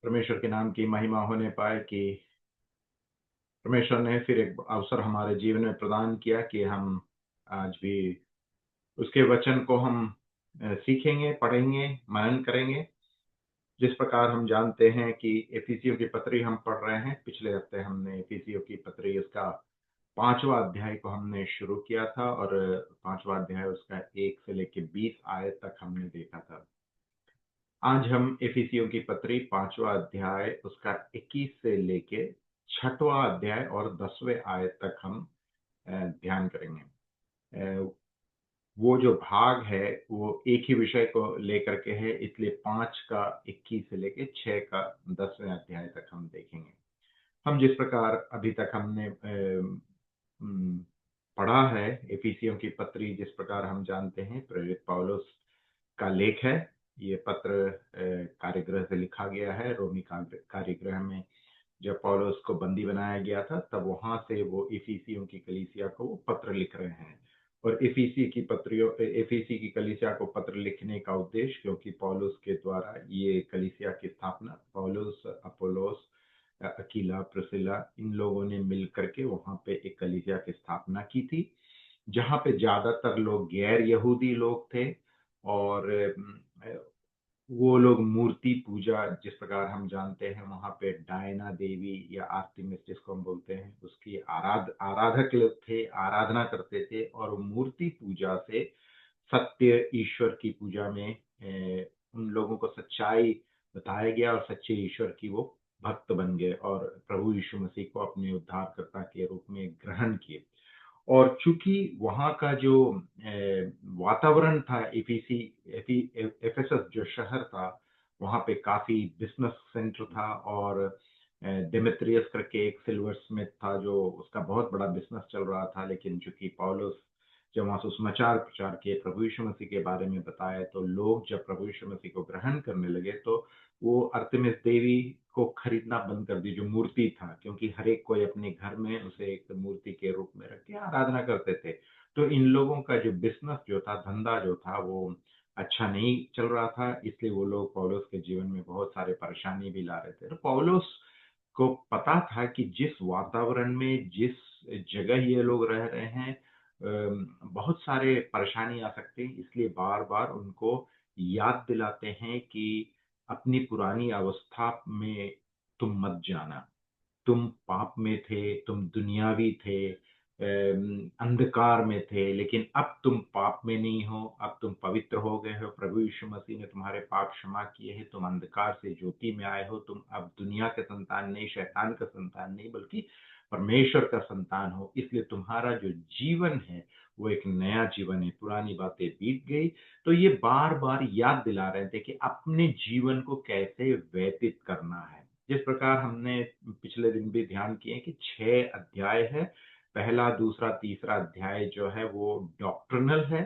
परमेश्वर के नाम की महिमा होने पाए कि परमेश्वर ने फिर एक अवसर हमारे जीवन में प्रदान किया कि हम आज भी उसके वचन को हम सीखेंगे, पढ़ेंगे, मनन करेंगे। जिस प्रकार हम जानते हैं कि एफिसियों की पत्री हम पढ़ रहे हैं। पिछले हफ्ते हमने एफिसियों की पत्री उसका 5वां अध्याय को हमने शुरू किया था और 5वां अध्याय उसका 1 से लेके 20 आयत तक हमने देखा था। आज हम एफिसियों की पत्री 5वां अध्याय उसका 21 से लेके 6वां अध्याय और 10वें आयत तक हम ध्यान करेंगे। वो जो भाग है वो एक ही विषय को लेकर के है, इसलिए 5 का 21 से लेके 6 का 10वें अध्याय तक हम देखेंगे। हम जिस प्रकार अभी तक हमने पढ़ा है एफिसियों की पत्री, जिस प्रकार हम जानते हैं प्रेरित पौलुस का लेख है। ये पत्र कार्यगृह से लिखा गया है। रोमी कार्यगृह में जब पौलुस को बंदी बनाया गया था तब वहां से वो इफिसियों की कलीसिया को वो पत्र लिख रहे हैं। और एफिसी की कलीसिया को पत्र लिखने का उद्देश्य, क्योंकि पौलुस के द्वारा ये कलीसिया की स्थापना पौलुस, अपोलोस, अकीला, प्रिसिला इन लोगों ने मिल करके वहां पे एक कलीसिया की स्थापना की थी, जहां पे ज्यादातर लोग गैर यहूदी लोग थे। और वो लोग मूर्ति पूजा, जिस प्रकार हम जानते हैं वहां पे डायना देवी या आर्तिमिस जिसको हम बोलते हैं, उसकी आराधक लोग थे, आराधना करते थे। और मूर्ति पूजा से सत्य ईश्वर की पूजा में उन लोगों को सच्चाई बताया गया और सच्चे ईश्वर की वो भक्त बन गए और प्रभु यीशु मसीह को अपने उद्धारकर्ता के रूप में ग्रहण किए। और चूंकि वहां का जो वातावरण था, एफेसस जो शहर था, वहां पे काफी बिजनेस सेंटर था। और डेमेत्रियस करके एक सिल्वर स्मिथ था जो उसका बहुत बड़ा बिजनेस चल रहा था। लेकिन चूंकि पौलुस जब वहां सुसमाचार प्रचार किए, प्रभु यीशु मसीह के बारे में बताया, तो लोग जब प्रभु यीशु मसीह को ग्रहण करने लगे तो वो अर्तेमिस देवी को खरीदना बंद कर दी, जो मूर्ति था, क्योंकि हर एक कोई अपने घर में उसे एक मूर्ति के रूप में रख के आराधना करते थे। तो इन लोगों का जो बिजनेस जो था, धंधा जो था, वो अच्छा नहीं चल रहा था। इसलिए वो लोग पौलुस के जीवन में बहुत सारे परेशानी भी ला रहे थे। तो पौलुस को पता था कि जिस वातावरण में, जिस जगह ये लोग रह रहे हैं, बहुत सारे परेशानी आ सकते हैं। इसलिए बार बार उनको याद दिलाते हैं कि अपनी पुरानी अवस्था में तुम मत जाना। तुम पाप में थे, तुम दुनियावी थे, अंधकार में थे, लेकिन अब तुम पाप में नहीं हो, अब तुम पवित्र हो गए हो। प्रभु यीशु मसीह ने तुम्हारे पाप क्षमा किए हैं। तुम अंधकार से ज्योति में आए हो। तुम अब दुनिया के संतान नहीं, शैतान का संतान नहीं, बल्कि परमेश्वर का संतान हो। इसलिए तुम्हारा जो जीवन है वो एक नया जीवन है। पुरानी बातें बीत गई। तो ये बार बार याद दिला रहे थे कि अपने जीवन को कैसे व्यतीत करना है। जिस प्रकार हमने पिछले दिन भी ध्यान किए कि 6 अध्याय है। पहला, दूसरा, तीसरा अध्याय जो है वो डॉक्ट्रिनल है,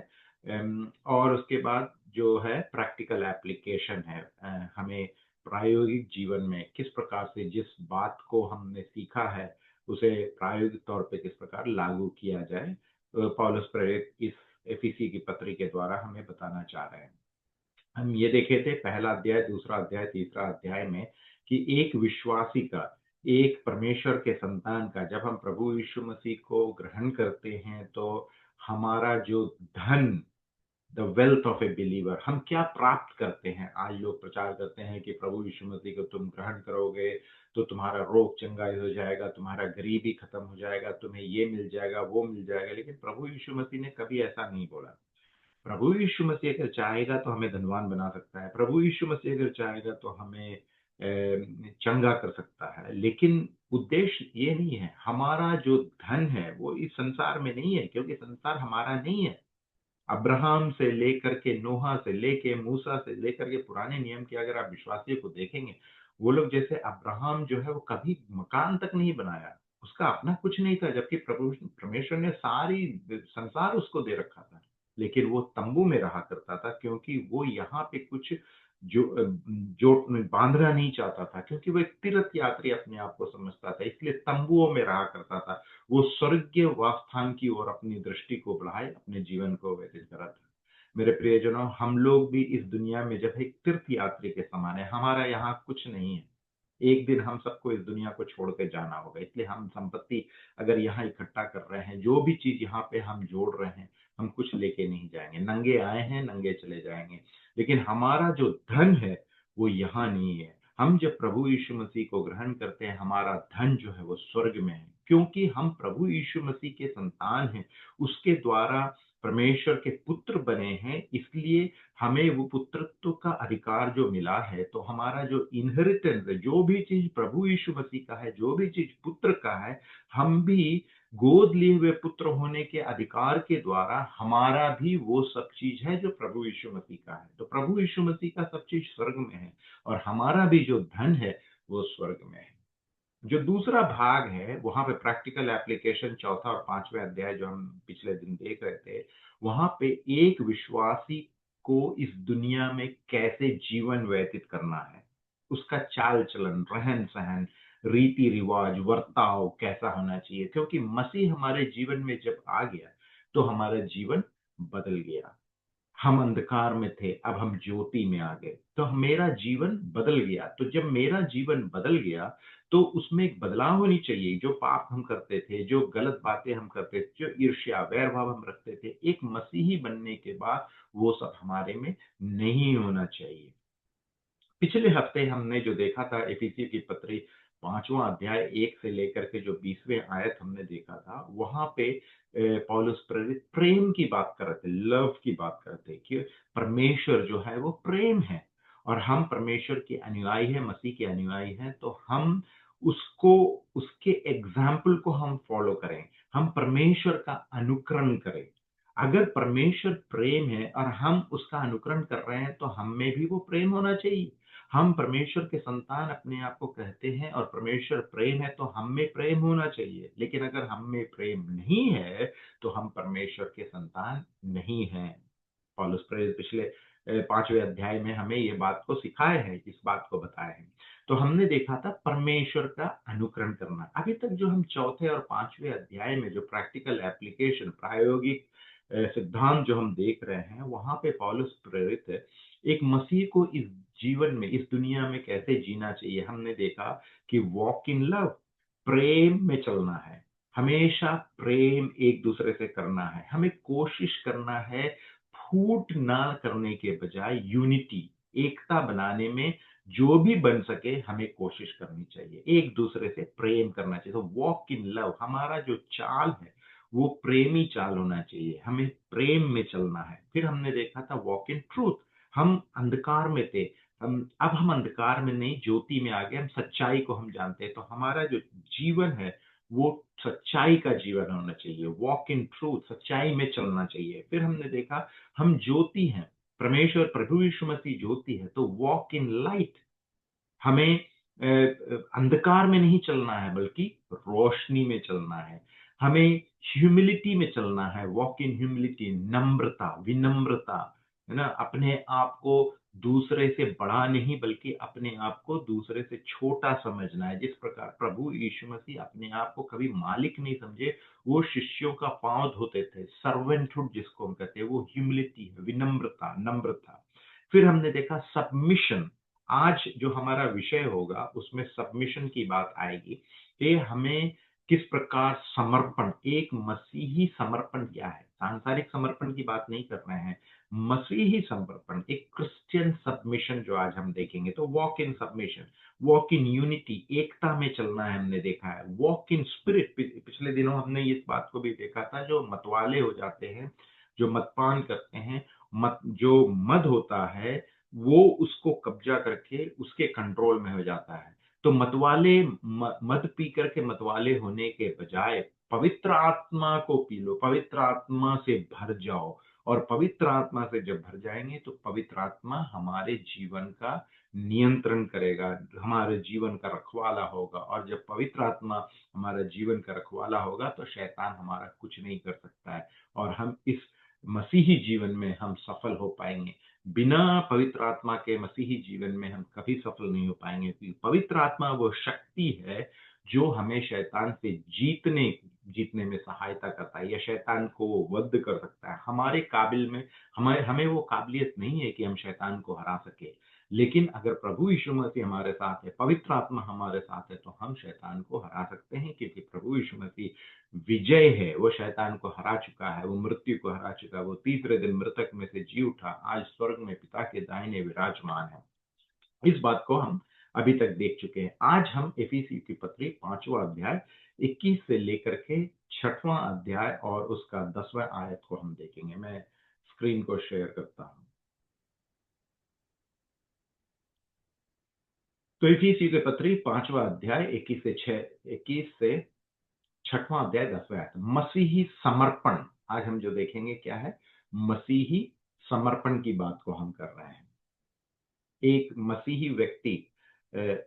और उसके बाद जो है प्रैक्टिकल एप्लीकेशन है। हमें प्रायोगिक जीवन में किस प्रकार से जिस बात को हमने सीखा है उसे प्रायोगिक तौर पे किस प्रकार लागू किया जाए, पौलुस प्रेरित इस एफिसी की पत्री के द्वारा हमें बताना चाह रहे हैं। हम ये देखे थे पहला अध्याय, दूसरा अध्याय, तीसरा अध्याय में कि एक विश्वासी का, एक परमेश्वर के संतान का, जब हम प्रभु यीशु मसीह को ग्रहण करते हैं तो हमारा जो धन, the wealth of A believer, हम क्या प्राप्त करते हैं। आज लोग प्रचार करते हैं कि प्रभु यीशु मसीह को तुम ग्रहण करोगे तो तुम्हारा रोग चंगाई हो जाएगा, तुम्हारा गरीबी खत्म हो जाएगा, तुम्हें ये मिल जाएगा, वो मिल जाएगा। लेकिन प्रभु यीशु मसीह ने कभी ऐसा नहीं बोला। प्रभु यीशु मसीह अगर चाहेगा तो हमें धनवान बना सकता है। प्रभु यीशु मसीह अगर चाहेगा तो हमें चंगा कर सकता है। लेकिन उद्देश्य ये नहीं है। हमारा जो धन है वो इस संसार में नहीं है, क्योंकि संसार हमारा नहीं है। अब्राहम से लेकर के, नोहा से लेके, मूसा से लेकर के पुराने नियम के अगर आप विश्वासियों को देखेंगे, वो लोग जैसे अब्राहम जो है वो कभी मकान तक नहीं बनाया, उसका अपना कुछ नहीं था, जबकि प्रभु परमेश्वर ने सारी संसार उसको दे रखा था। लेकिन वो तंबू में रहा करता था, क्योंकि वो यहाँ पे कुछ जो बांधना नहीं चाहता था, क्योंकि वो एक तीर्थ यात्री अपने आप को समझता था, इसलिए तंबुओं में रहा करता था। वो स्वर्गीय वासस्थान की ओर अपनी दृष्टि को बढ़ाए, अपने जीवन को व्यतीत करा था। मेरे प्रियजनों, हम लोग भी इस दुनिया में जब एक तीर्थ यात्री के समान है, हमारा यहाँ कुछ नहीं है। एक दिन हम सबको इस दुनिया को छोड़ के जाना होगा, इसलिए हम संपत्ति अगर यहाँ इकट्ठा कर रहे हैं, जो भी चीज यहाँ पे हम जोड़ रहे हैं, हम कुछ लेके नहीं जाएंगे। नंगे आए हैं, नंगे चले जाएंगे। लेकिन हमारा जो धन है वो यहाँ नहीं है। हम जब प्रभु यीशु मसीह को ग्रहण करते हैं, हमारा धन जो है वो स्वर्ग में है, क्योंकि हम प्रभु यीशु मसीह के संतान हैं, उसके द्वारा परमेश्वर के पुत्र बने हैं। इसलिए हमें वो पुत्रत्व का अधिकार जो मिला है, तो हमारा जो इनहेरिटेंस है, जो भी चीज प्रभु यीशु मसीह का है, जो भी चीज पुत्र का है, हम भी गोद लिए हुए पुत्र होने के अधिकार के द्वारा हमारा भी वो सब चीज है जो प्रभु यीशु मसीह का है। तो प्रभु यीशु मसीह का सब चीज स्वर्ग में है, और हमारा भी जो धन है वो स्वर्ग में है। जो दूसरा भाग है, वहां पे प्रैक्टिकल एप्लीकेशन, चौथा और पांचवें अध्याय जो हम पिछले दिन देख रहे थे, वहां पे एक विश्वासी को इस दुनिया में कैसे जीवन व्यतीत करना है, उसका चाल चलन, रहन सहन, रीति रिवाज, वर्ताव कैसा होना चाहिए। क्योंकि मसीह हमारे जीवन में जब आ गया तो हमारा जीवन बदल गया। हम अंधकार में थे, अब हम ज्योति में आ गए, तो मेरा जीवन बदल गया। तो जब मेरा जीवन बदल गया तो उसमें एक बदलाव होनी चाहिए। जो पाप हम करते थे, जो गलत बातें हम करते थे, जो ईर्ष्या वैर भाव हम रखते थे, एक मसीही बनने के बाद वो सब हमारे में नहीं होना चाहिए। पिछले हफ्ते हमने जो देखा था, इफिसियों की पत्री 5वां अध्याय 1 से लेकर के जो 20वें आयत हमने देखा था, वहां पे पौलुस प्रेरित प्रेम की बात कर रहे थे, लव की बात करते हैं कि परमेश्वर जो है वो प्रेम है, और हम परमेश्वर के अनुयायी हैं, मसीह के अनुयायी हैं, तो हम उसको, उसके एग्जाम्पल को हम फॉलो करें, हम परमेश्वर का अनुकरण करें। अगर परमेश्वर प्रेम है और हम उसका अनुकरण कर रहे हैं, तो हम में भी वो प्रेम होना चाहिए। हम परमेश्वर के संतान अपने आप को कहते हैं, और परमेश्वर प्रेम है, तो हम में प्रेम होना चाहिए। लेकिन अगर हम में प्रेम नहीं है तो हम परमेश्वर के संतान नहीं हैं। पौलुस प्रेरित पिछले 5वें अध्याय में हमें ये बात को सिखाए हैं, इस बात को बताए हैं। तो हमने देखा था परमेश्वर का अनुकरण करना। अभी तक जो हम चौथे और 5वें अध्याय में जो प्रैक्टिकल एप्लीकेशन, प्रायोगिक सिद्धांत जो हम देख रहे हैं, वहां पे पौलुस प्रेरित एक मसीह को इस जीवन में, इस दुनिया में कैसे जीना चाहिए। हमने देखा कि वॉक इन लव, प्रेम में चलना है, हमेशा प्रेम एक दूसरे से करना है, हमें कोशिश करना है फूट ना करने के बजाय यूनिटी, एकता बनाने में जो भी बन सके हमें कोशिश करनी चाहिए, एक दूसरे से प्रेम करना चाहिए। तो वॉक इन लव, हमारा जो चाल है वो प्रेमी चाल होना चाहिए, हमें प्रेम में चलना है। फिर हमने देखा था वॉक इन ट्रूथ, हम अंधकार में थे, हम अंधकार में नहीं, ज्योति में आ गए, हम सच्चाई को हम जानते हैं। तो हमारा जो जीवन है वो सच्चाई का जीवन होना चाहिए, वॉक इन ट्रूथ, सच्चाई में चलना चाहिए। फिर हमने देखा हम ज्योति हैं, परमेश्वर प्रभु यीशु मसीह ज्योति है, तो वॉक इन लाइट, हमें अंधकार में नहीं चलना है बल्कि रोशनी में चलना है। हमें ह्यूमिलिटी में चलना है, वॉक इन ह्यूमिलिटी, नम्रता, विनम्रता, है ना, अपने आप को दूसरे से बड़ा नहीं बल्कि अपने आप को दूसरे से छोटा समझना है। जिस प्रकार प्रभु यीशु मसीह अपने आप को कभी मालिक नहीं समझे, वो शिष्यों का पांव धोते थे, सर्वेंटहुड जिसको हम कहते हैं, वो ह्यूमिलिटी है, विनम्रता, नम्रता। फिर हमने देखा सबमिशन। आज जो हमारा विषय होगा उसमें सबमिशन की बात आएगी कि हमें किस प्रकार समर्पण, एक मसीही समर्पण क्या है। सांसारिक समर्पण की बात नहीं कर रहे हैं, मसीही समर्पण, एक क्रिश्चियन सबमिशन जो आज हम देखेंगे। तो walk in submission, walk in unity, एकता में चलना है, हमने देखा है। वॉक इन स्पिरिट, पिछले दिनों हमने इस बात को भी देखा था, जो मतवाले हो जाते हैं, जो मदपान करते हैं, जो मद होता है वो उसको कब्जा करके उसके कंट्रोल में हो जाता है। तो मतवाले मद पी करके मतवाले होने के बजाय पवित्र आत्मा को पी लो, पवित्र आत्मा से भर जाओ, और पवित्र आत्मा से जब भर जाएंगे तो पवित्र आत्मा हमारे जीवन का नियंत्रण करेगा, हमारे जीवन का रखवाला होगा। और जब पवित्र आत्मा हमारा जीवन का रखवाला होगा तो शैतान हमारा कुछ नहीं कर सकता है, और हम इस मसीही जीवन में हम सफल हो पाएंगे। बिना पवित्र आत्मा के मसीही जीवन में हम कभी सफल नहीं हो पाएंगे, क्योंकि पवित्र आत्मा वो शक्ति है जो हमें शैतान से जीतने में सहायता करता है, या शैतान को वो वध कर सकता है। हमारे काबिल में, हमें वो काबिलियत नहीं है कि हम शैतान को हरा सके। लेकिन अगर प्रभु यीशु मसीह हमारे साथ है, पवित्र आत्मा हमारे साथ है, तो हम शैतान को हरा सकते हैं, क्योंकि प्रभु यीशु मसीह विजय है। वो शैतान को हरा चुका है, वो मृत्यु को हरा चुका है, वो तीसरे दिन मृतक में से जी उठा, आज स्वर्ग में पिता के दाहिने विराजमान है। इस बात को हम अभी तक देख चुके हैं। आज हम एफिसी की पत्री 5वां अध्याय 21 से लेकर के 6वां अध्याय और उसका 10वां आयत को हम देखेंगे। मैं स्क्रीन को शेयर करता हूं। तो इफिसी की पत्री 5वां अध्याय 21 से 6वां अध्याय 10वां आयत। मसीही समर्पण, आज हम जो देखेंगे क्या है, मसीही समर्पण की बात को हम कर रहे हैं। एक मसीही व्यक्ति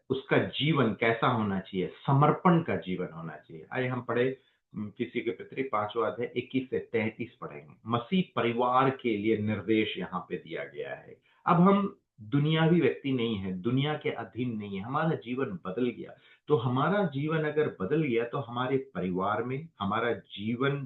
उसका जीवन कैसा होना चाहिए, समर्पण का जीवन होना चाहिए। आइए हम पढ़े किसी के पत्री 5वां अध्याय 21 से 33 पढ़ेंगे। मसीह परिवार के लिए निर्देश यहाँ पे दिया गया है। अब हम दुनियावी व्यक्ति नहीं है, दुनिया के अधीन नहीं है, हमारा जीवन बदल गया। तो हमारा जीवन अगर बदल गया तो हमारे परिवार में हमारा जीवन,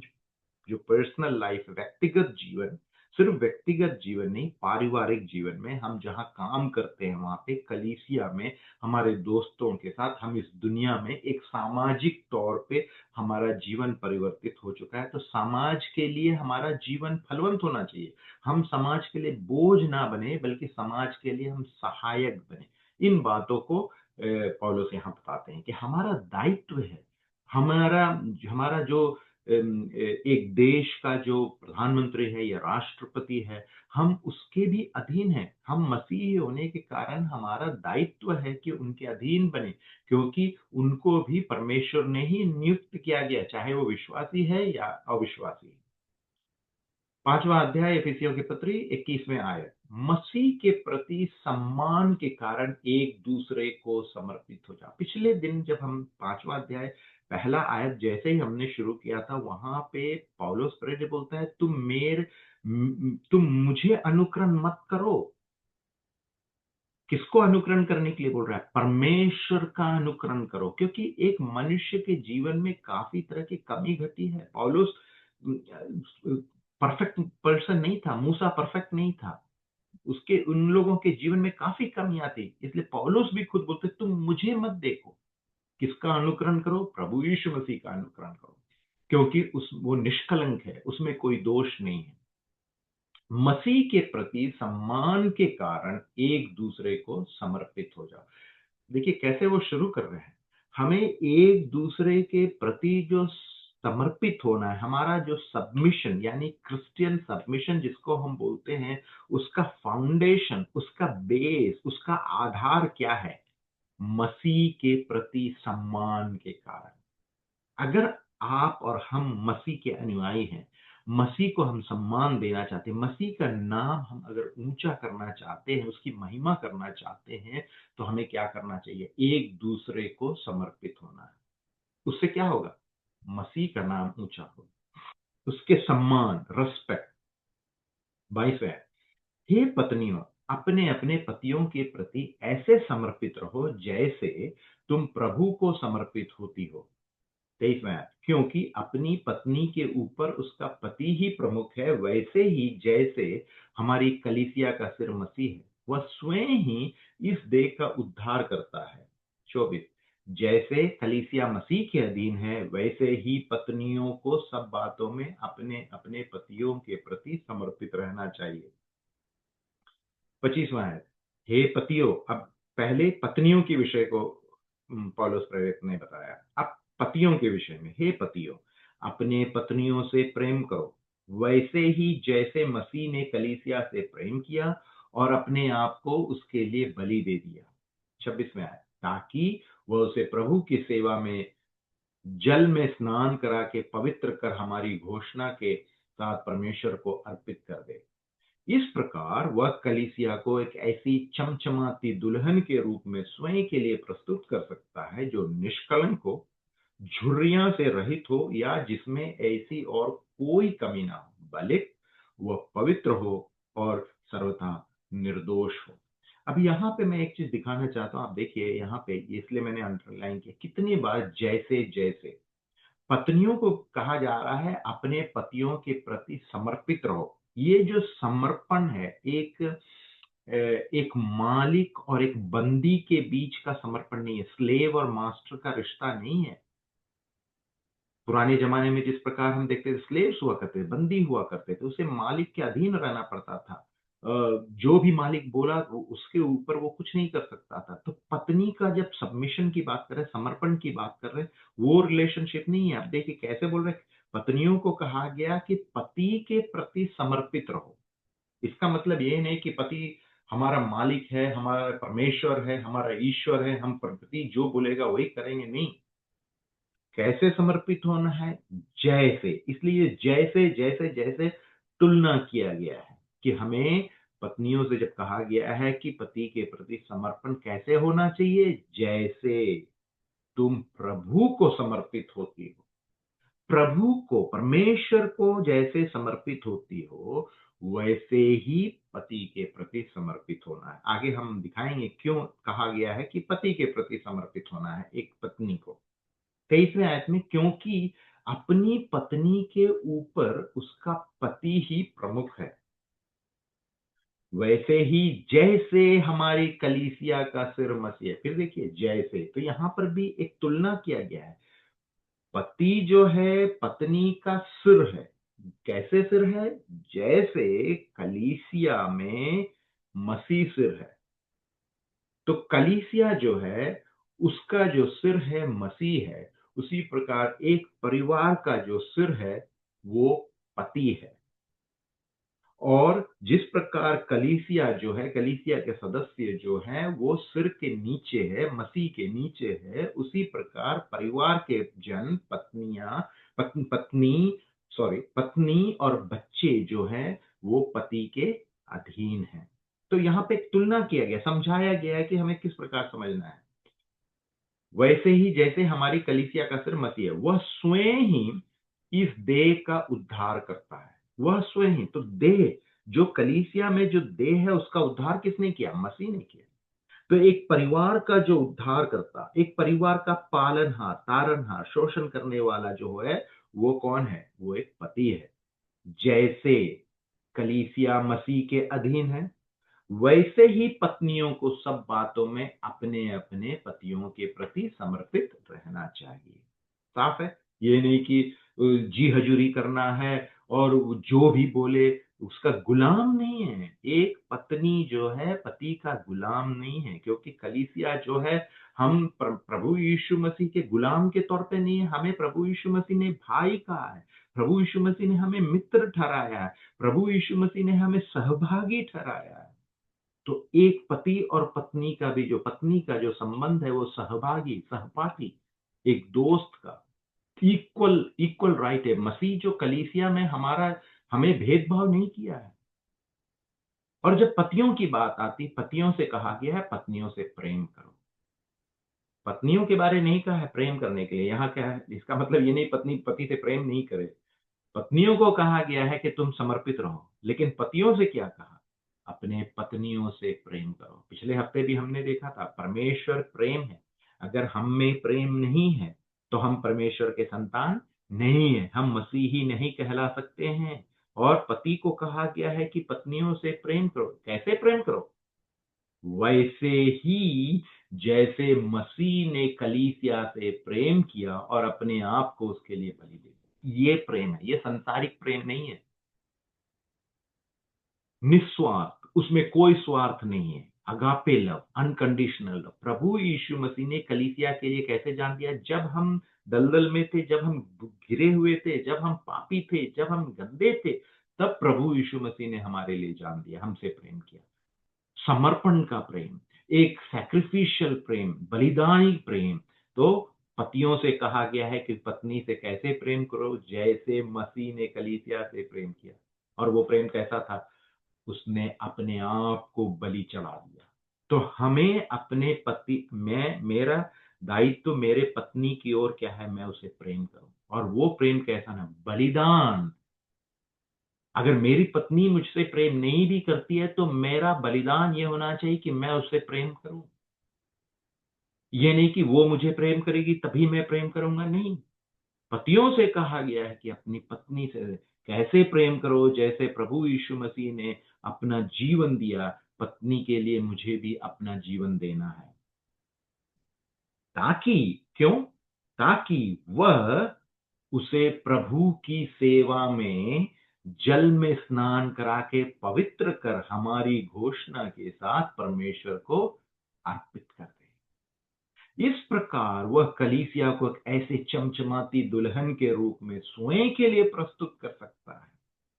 जो पर्सनल लाइफ, व्यक्तिगत जीवन, सिर्फ व्यक्तिगत जीवन नहीं, पारिवारिक जीवन में, हम जहां काम करते हैं वहां पे, कलीसिया में, हमारे दोस्तों के साथ, हम इस दुनिया में एक सामाजिक तौर पे हमारा जीवन परिवर्तित हो चुका है। तो समाज के लिए हमारा जीवन फलवंत होना चाहिए। हम समाज के लिए बोझ ना बने, बल्कि समाज के लिए हम सहायक बने। इन बातों को पौलुस यहाँ बताते हैं कि हमारा दायित्व है। हमारा हमारा जो एक देश का जो प्रधानमंत्री है या राष्ट्रपति है, हम उसके भी अधीन हैं। हम मसीही होने के कारण हमारा दायित्व है कि उनके अधीन बने, क्योंकि उनको भी परमेश्वर ने ही नियुक्त किया गया, चाहे वो विश्वासी है या अविश्वासी। 5वां अध्याय एफिसियों की पत्री 21वें आयत। मसीह के प्रति सम्मान के कारण एक दूसरे को समर्पित हो जा। पिछले दिन जब हम 5वां अध्याय पहला आयत जैसे ही हमने शुरू किया था, वहां पे पौलुस प्रेरित बोलता है, तुम मुझे अनुकरण मत करो। किसको अनुकरण करने के लिए बोल रहा है? परमेश्वर का अनुकरण करो, क्योंकि एक मनुष्य के जीवन में काफी तरह की कमी घटी है। पौलुस परफेक्ट पर्सन नहीं था, मूसा परफेक्ट नहीं था, उसके उन लोगों के जीवन में काफी कमियां थी। इसलिए पौलुस भी खुद बोलते, तुम मुझे मत देखो। किसका अनुकरण करो? प्रभु यीशु मसीह का अनुकरण करो, क्योंकि वो निष्कलंक है, उसमें कोई दोष नहीं है। मसीह के प्रति सम्मान के कारण एक दूसरे को समर्पित हो जाओ। देखिए कैसे वो शुरू कर रहे हैं। हमें एक दूसरे के प्रति जो समर्पित होना है, हमारा जो सबमिशन, यानी क्रिश्चियन सबमिशन जिसको हम बोलते हैं, उसका फाउंडेशन, उसका बेस, उसका आधार क्या है? मसीह के प्रति सम्मान के कारण। अगर आप और हम मसीह के अनुयायी हैं, मसीह को हम सम्मान देना चाहते हैं, मसीह का नाम हम अगर ऊंचा करना चाहते हैं, उसकी महिमा करना चाहते हैं, तो हमें क्या करना चाहिए? एक दूसरे को समर्पित होना है। उससे क्या होगा? मसीह का नाम ऊंचा होगा, उसके सम्मान, रेस्पेक्ट। 22वें, हे पत्नियों, अपने अपने पतियों के प्रति ऐसे समर्पित रहो जैसे तुम प्रभु को समर्पित होती हो। 23वां, क्योंकि अपनी पत्नी के ऊपर उसका पति ही प्रमुख है, वैसे ही जैसे हमारी कलीसिया का सिर मसीह है, वह स्वयं ही इस देह का उद्धार करता है। 24, जैसे कलीसिया मसीह के अधीन है, वैसे ही पत्नियों को सब बातों में अपने अपने पतियों के प्रति समर्पित रहना चाहिए। 25वां है, हे पतियों। अब पहले पत्नियों के विषय को पौलुस प्रेरित ने बताया, अब पतियों के विषय में, हे पतियों, अपने पत्नियों से प्रेम करो, वैसे ही जैसे मसीह ने कलीसिया से प्रेम किया और अपने आप को उसके लिए बलि दे दिया। 26वें आयत, ताकि वह उसे प्रभु की सेवा में जल में स्नान करा के पवित्र कर हमारी घोषणा के साथ परमेश्वर को अर्पित कर दे। इस प्रकार वह कलीसिया को एक ऐसी चमचमाती दुल्हन के रूप में स्वयं के लिए प्रस्तुत कर सकता है, जो निष्कलंक हो, झुर्रियां से रहित हो, या जिसमें ऐसी और कोई कमी ना हो, बल्कि वह पवित्र हो और सर्वथा निर्दोष हो। अब यहाँ पे मैं एक चीज दिखाना चाहता हूँ। आप देखिए यहाँ पे, इसलिए मैंने अंडरलाइन किया, कितनी बार जैसे जैसे। पत्नियों को कहा जा रहा है अपने पतियों के प्रति समर्पित रहो। ये जो समर्पण है, एक एक मालिक और एक बंदी के बीच का समर्पण नहीं है, स्लेव और मास्टर का रिश्ता नहीं है। पुराने जमाने में जिस प्रकार हम देखते थे, स्लेव्स हुआ करते थे, बंदी हुआ करते थे, उसे मालिक के अधीन रहना पड़ता था। जो भी मालिक बोला उसके ऊपर वो कुछ नहीं कर सकता था। तो पत्नी का जब सबमिशन की बात कर रहे हैं, समर्पण की बात कर रहे हैं, वो रिलेशनशिप नहीं है। आप देखिए कैसे बोल रहे हैं, पत्नियों को कहा गया कि पति के प्रति समर्पित रहो। इसका मतलब ये नहीं कि पति हमारा मालिक है, हमारा परमेश्वर है, हमारा ईश्वर है, हम पति जो बोलेगा वही करेंगे, नहीं। कैसे समर्पित होना है? जैसे, इसलिए जैसे जैसे जैसे तुलना किया गया है कि हमें पत्नियों से जब कहा गया है कि पति के प्रति समर्पण कैसे होना चाहिए, जैसे तुम प्रभु को समर्पित होती हो, प्रभु को, परमेश्वर को जैसे समर्पित होती हो, वैसे ही पति के प्रति समर्पित होना है। आगे हम दिखाएंगे क्यों कहा गया है कि पति के प्रति समर्पित होना है एक पत्नी को। 23वें आयत में, क्योंकि अपनी पत्नी के ऊपर उसका पति ही प्रमुख है, वैसे ही जैसे हमारी कलीसिया का सिर मसीह है। फिर देखिए जैसे, तो यहां पर भी एक तुलना किया गया है। पति जो है पत्नी का सिर है। कैसे सिर है? जैसे कलीसिया में मसीह सिर है। तो कलीसिया जो है उसका जो सिर है मसीह है। उसी प्रकार एक परिवार का जो सिर है वो पति है। और जिस प्रकार कलीसिया जो है, कलीसिया के सदस्य जो हैं वो सिर के नीचे है, मसीह के नीचे है, उसी प्रकार परिवार के जन, पत्नी और बच्चे जो हैं वो पति के अधीन हैं। तो यहाँ पे एक तुलना किया गया, समझाया गया है कि हमें किस प्रकार समझना है। वैसे ही जैसे हमारी कलीसिया का सिर मसीह है, वह स्वयं ही इस देह का उद्धार करता है। वह स्वयं ही, तो देह, जो कलीसिया में जो देह है उसका उद्धार किसने किया? मसीह ने किया। तो एक परिवार का जो उद्धार करता, एक परिवार का पालनहार, तारनहार, शोषण करने वाला जो है वो कौन है? वो एक पति है। जैसे कलीसिया मसीह के अधीन है, वैसे ही पत्नियों को सब बातों में अपने अपने पतियों के प्रति समर्पित रहना चाहिए। साफ है, ये नहीं कि जी हजूरी करना है और वो जो भी बोले उसका गुलाम नहीं है। एक पत्नी जो है पति का गुलाम नहीं है, क्योंकि कलीसिया जो है, हम प्रभु यीशु मसीह के गुलाम के तौर पे नहीं है, हमें प्रभु यीशु मसीह ने भाई कहा है, प्रभु यीशु मसीह ने हमें मित्र ठहराया है, प्रभु यीशु मसीह ने हमें सहभागी ठहराया है। तो एक पति और पत्नी का भी, जो पत्नी का जो संबंध है वो सहभागी, सहपाठी, एक दोस्त का इक्वल इक्वल राइट है। मसीह जो कलीसिया में हमारा, हमें भेदभाव नहीं किया है। और जब पतियों की बात आती, पतियों से कहा गया है पत्नियों से प्रेम करो। पत्नियों के बारे नहीं कहा है प्रेम करने के लिए। यहाँ क्या है, इसका मतलब ये नहीं पत्नी पति से प्रेम नहीं करे। पत्नियों को कहा गया है कि तुम समर्पित रहो, लेकिन पतियों से क्या कहा? अपने पत्नियों से प्रेम करो। पिछले हफ्ते भी हमने देखा था, परमेश्वर प्रेम है। अगर हम में प्रेम नहीं है तो हम परमेश्वर के संतान नहीं है, हम मसीही नहीं कहला सकते हैं। और पति को कहा गया है कि पत्नियों से प्रेम करो। कैसे प्रेम करो? वैसे ही जैसे मसीह ने कलीसिया से प्रेम किया और अपने आप को उसके लिए बलि दे दिया। ये प्रेम है, ये संसारिक प्रेम नहीं है। निस्वार्थ, उसमें कोई स्वार्थ नहीं है। Agape love, unconditional love. प्रभु यीशु मसीह ने कलीसिया के लिए कैसे जान दिया? जब हम दलदल में थे, जब हम घिरे हुए थे, जब हम पापी थे, जब हम गंदे थे, तब प्रभु यीशु मसीह ने हमारे लिए जान दिया, हमसे प्रेम किया। समर्पण का प्रेम, एक सैक्रिफिशियल प्रेम, बलिदानी प्रेम। तो पतियों से कहा गया है कि पत्नी से कैसे प्रेम करो? जैसे मसीह ने कलीसिया से प्रेम किया। और वो प्रेम कैसा था? उसने अपने आप को बलि चढ़ा दिया। तो हमें अपने पति, मेरा दायित्व मेरे पत्नी की ओर क्या है? मैं उसे प्रेम करूं। और वो प्रेम कैसा ना? बलिदान। अगर मेरी पत्नी मुझसे प्रेम नहीं भी करती है तो मेरा बलिदान ये होना चाहिए कि मैं उससे प्रेम करूं। ये नहीं कि वो मुझे प्रेम करेगी तभी मैं प्रेम करूंगा, नहीं। पतियों से कहा गया है कि अपनी पत्नी से कैसे प्रेम करो? जैसे प्रभु यीशु मसीह ने अपना जीवन दिया, पत्नी के लिए मुझे भी अपना जीवन देना है। ताकि क्यों? ताकि वह उसे प्रभु की सेवा में जल में स्नान करा के पवित्र कर हमारी घोषणा के साथ परमेश्वर को अर्पित कर दे। इस प्रकार वह कलीसिया को एक ऐसे चमचमाती दुल्हन के रूप में स्वयं के लिए प्रस्तुत कर सकता है।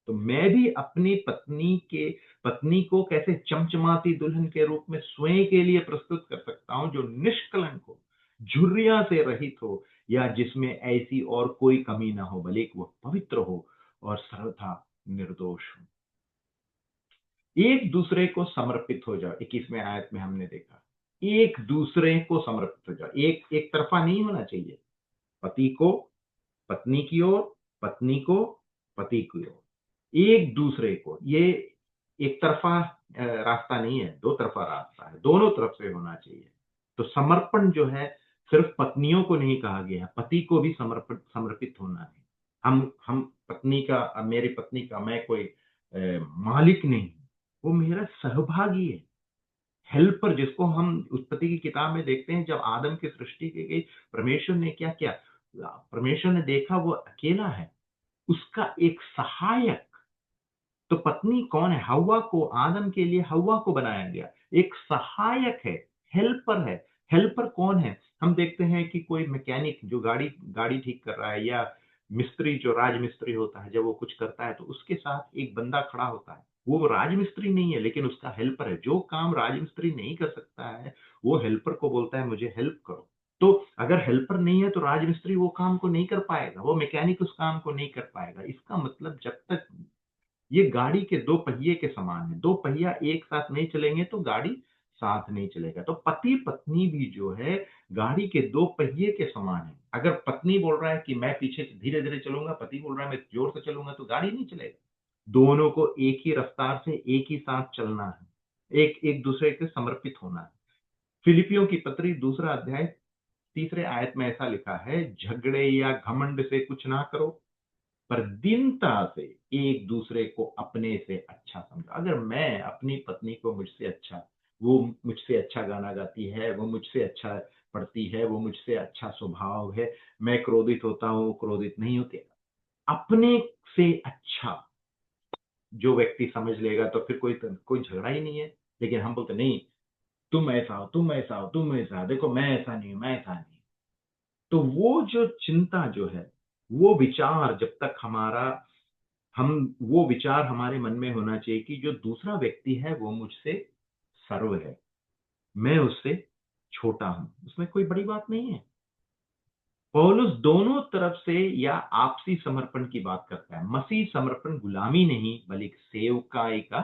तो मैं भी अपनी पत्नी को कैसे चमचमाती दुल्हन के रूप में स्वयं के लिए प्रस्तुत कर सकता हूं, जो निष्कलंक हो, झुर्रियां से रहित हो, या जिसमें ऐसी और कोई कमी ना हो, भले कि वह पवित्र हो और सर्वथा निर्दोष हो। एक दूसरे को समर्पित हो जाओ। 21वें आयत में हमने देखा, एक दूसरे को समर्पित हो जाओ। एक तरफा नहीं होना चाहिए। पति को पत्नी की ओर, पत्नी को पति की ओर, एक दूसरे को। ये एक तरफा रास्ता नहीं है, दो तरफा रास्ता है, दोनों तरफ से होना चाहिए। तो समर्पण जो है सिर्फ पत्नियों को नहीं कहा गया है, पति को भी समर्पित होना है। हम पत्नी का, मेरी पत्नी का मैं कोई मालिक नहीं, वो मेरा सहभागी है, हेल्पर। जिसको हम उत्पत्ति की किताब में देखते हैं, जब आदम की सृष्टि की गई, परमेश्वर ने क्या किया? परमेश्वर ने देखा वो अकेला है, उसका एक सहायक। तो पत्नी कौन है? हव्वा को, आदम के लिए हव्वा को बनाया गया, एक सहायक है, हेल्पर है। हेल्पर कौन है? हम देखते हैं कि कोई मैकेनिक जो गाड़ी ठीक कर रहा है, या मिस्त्री जो राजमिस्त्री होता है, जब वो कुछ करता है तो उसके साथ एक बंदा खड़ा होता है। वो राजमिस्त्री नहीं है, लेकिन उसका हेल्पर है। जो काम राजमिस्त्री नहीं कर सकता है, वो हेल्पर को बोलता है मुझे हेल्प करो। तो अगर हेल्पर नहीं है तो राजमिस्त्री वो काम को नहीं कर पाएगा, वो मैकेनिक उस काम को नहीं कर पाएगा। इसका मतलब जब तक ये गाड़ी के दो पहिए के समान है, दो पहिया एक साथ नहीं चलेंगे तो गाड़ी साथ नहीं चलेगा। तो पति पत्नी भी जो है गाड़ी के दो पहिए के समान है। अगर पत्नी बोल रहा है कि मैं पीछे से धीरे धीरे चलूंगा, पति बोल रहा है मैं जोर से चलूंगा, तो गाड़ी नहीं चलेगा। दोनों को एक ही रफ्तार से एक ही साथ चलना है, एक एक दूसरे के समर्पित होना है। फिलिपियों की पत्री 2 अध्याय 3 आयत में ऐसा लिखा है, झगड़े या घमंड से कुछ ना करो, पर दीनता से एक दूसरे को अपने से अच्छा समझो। अगर मैं अपनी पत्नी को मुझसे अच्छा, वो मुझसे अच्छा गाना गाती है, वो मुझसे अच्छा पढ़ती है, वो मुझसे अच्छा स्वभाव है, मैं क्रोधित होता हूँ, क्रोधित नहीं होते, अपने से अच्छा जो व्यक्ति समझ लेगा तो फिर कोई झगड़ा ही नहीं है। लेकिन हम बोलते नहीं, तुम ऐसा हो, तुम ऐसा हो, तुम ऐसा हो, देखो मैं ऐसा नहीं हूं, मैं ऐसा नहीं। तो वो जो चिंता जो है, वो विचार जब तक हम वो विचार हमारे मन में होना चाहिए कि जो दूसरा व्यक्ति है वो मुझसे सर्व है, मैं उससे छोटा हूं, उसमें कोई बड़ी बात नहीं है। पौलुस दोनों तरफ से या आपसी समर्पण की बात करता है। मसीह समर्पण गुलामी नहीं बल्कि सेवकाई का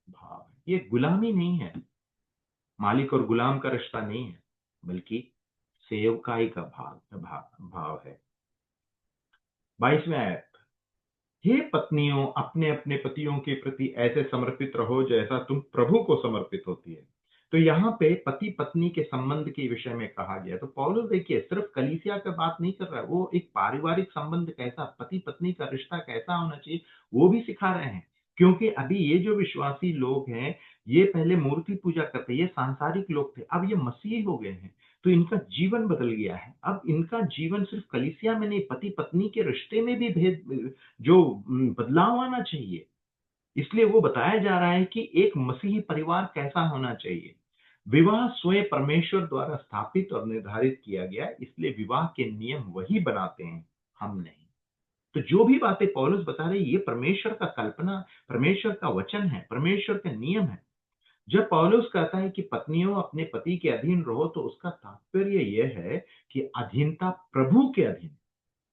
भाव है। ये गुलामी नहीं है, मालिक और गुलाम का रिश्ता नहीं है, बल्कि सेवकाई का भाव है। 22वें आयत, हे पत्नियों अपने अपने पतियों के प्रति ऐसे समर्पित रहो जैसा तुम प्रभु को समर्पित होती है। तो यहाँ पे पति पत्नी के संबंध के विषय में कहा गया। तो पौलुस देखिए सिर्फ कलीसिया का बात नहीं कर रहा है, वो एक पारिवारिक संबंध कैसा, पति पत्नी का रिश्ता कैसा होना चाहिए वो भी सिखा रहे हैं। क्योंकि अभी ये जो विश्वासी लोग हैं, ये पहले मूर्ति पूजा करते, ये सांसारिक लोग थे, अब ये मसीही हो गए हैं। तो इनका जीवन बदल गया है। अब इनका जीवन सिर्फ कलीसिया में नहीं, पति पत्नी के रिश्ते में भी भेद जो बदलाव आना चाहिए। इसलिए वो बताया जा रहा है कि एक मसीही परिवार कैसा होना चाहिए। विवाह स्वयं परमेश्वर द्वारा स्थापित और निर्धारित किया गया, इसलिए विवाह के नियम वही बनाते हैं, हम नहीं। तो जो भी बातें पौलुस बता रहे, ये परमेश्वर का कल्पना, परमेश्वर का वचन है, परमेश्वर का नियम है। जब पौलुस कहता है कि पत्नियों अपने पति के अधीन रहो, तो उसका तात्पर्य यह है कि अधीनता प्रभु के अधीन।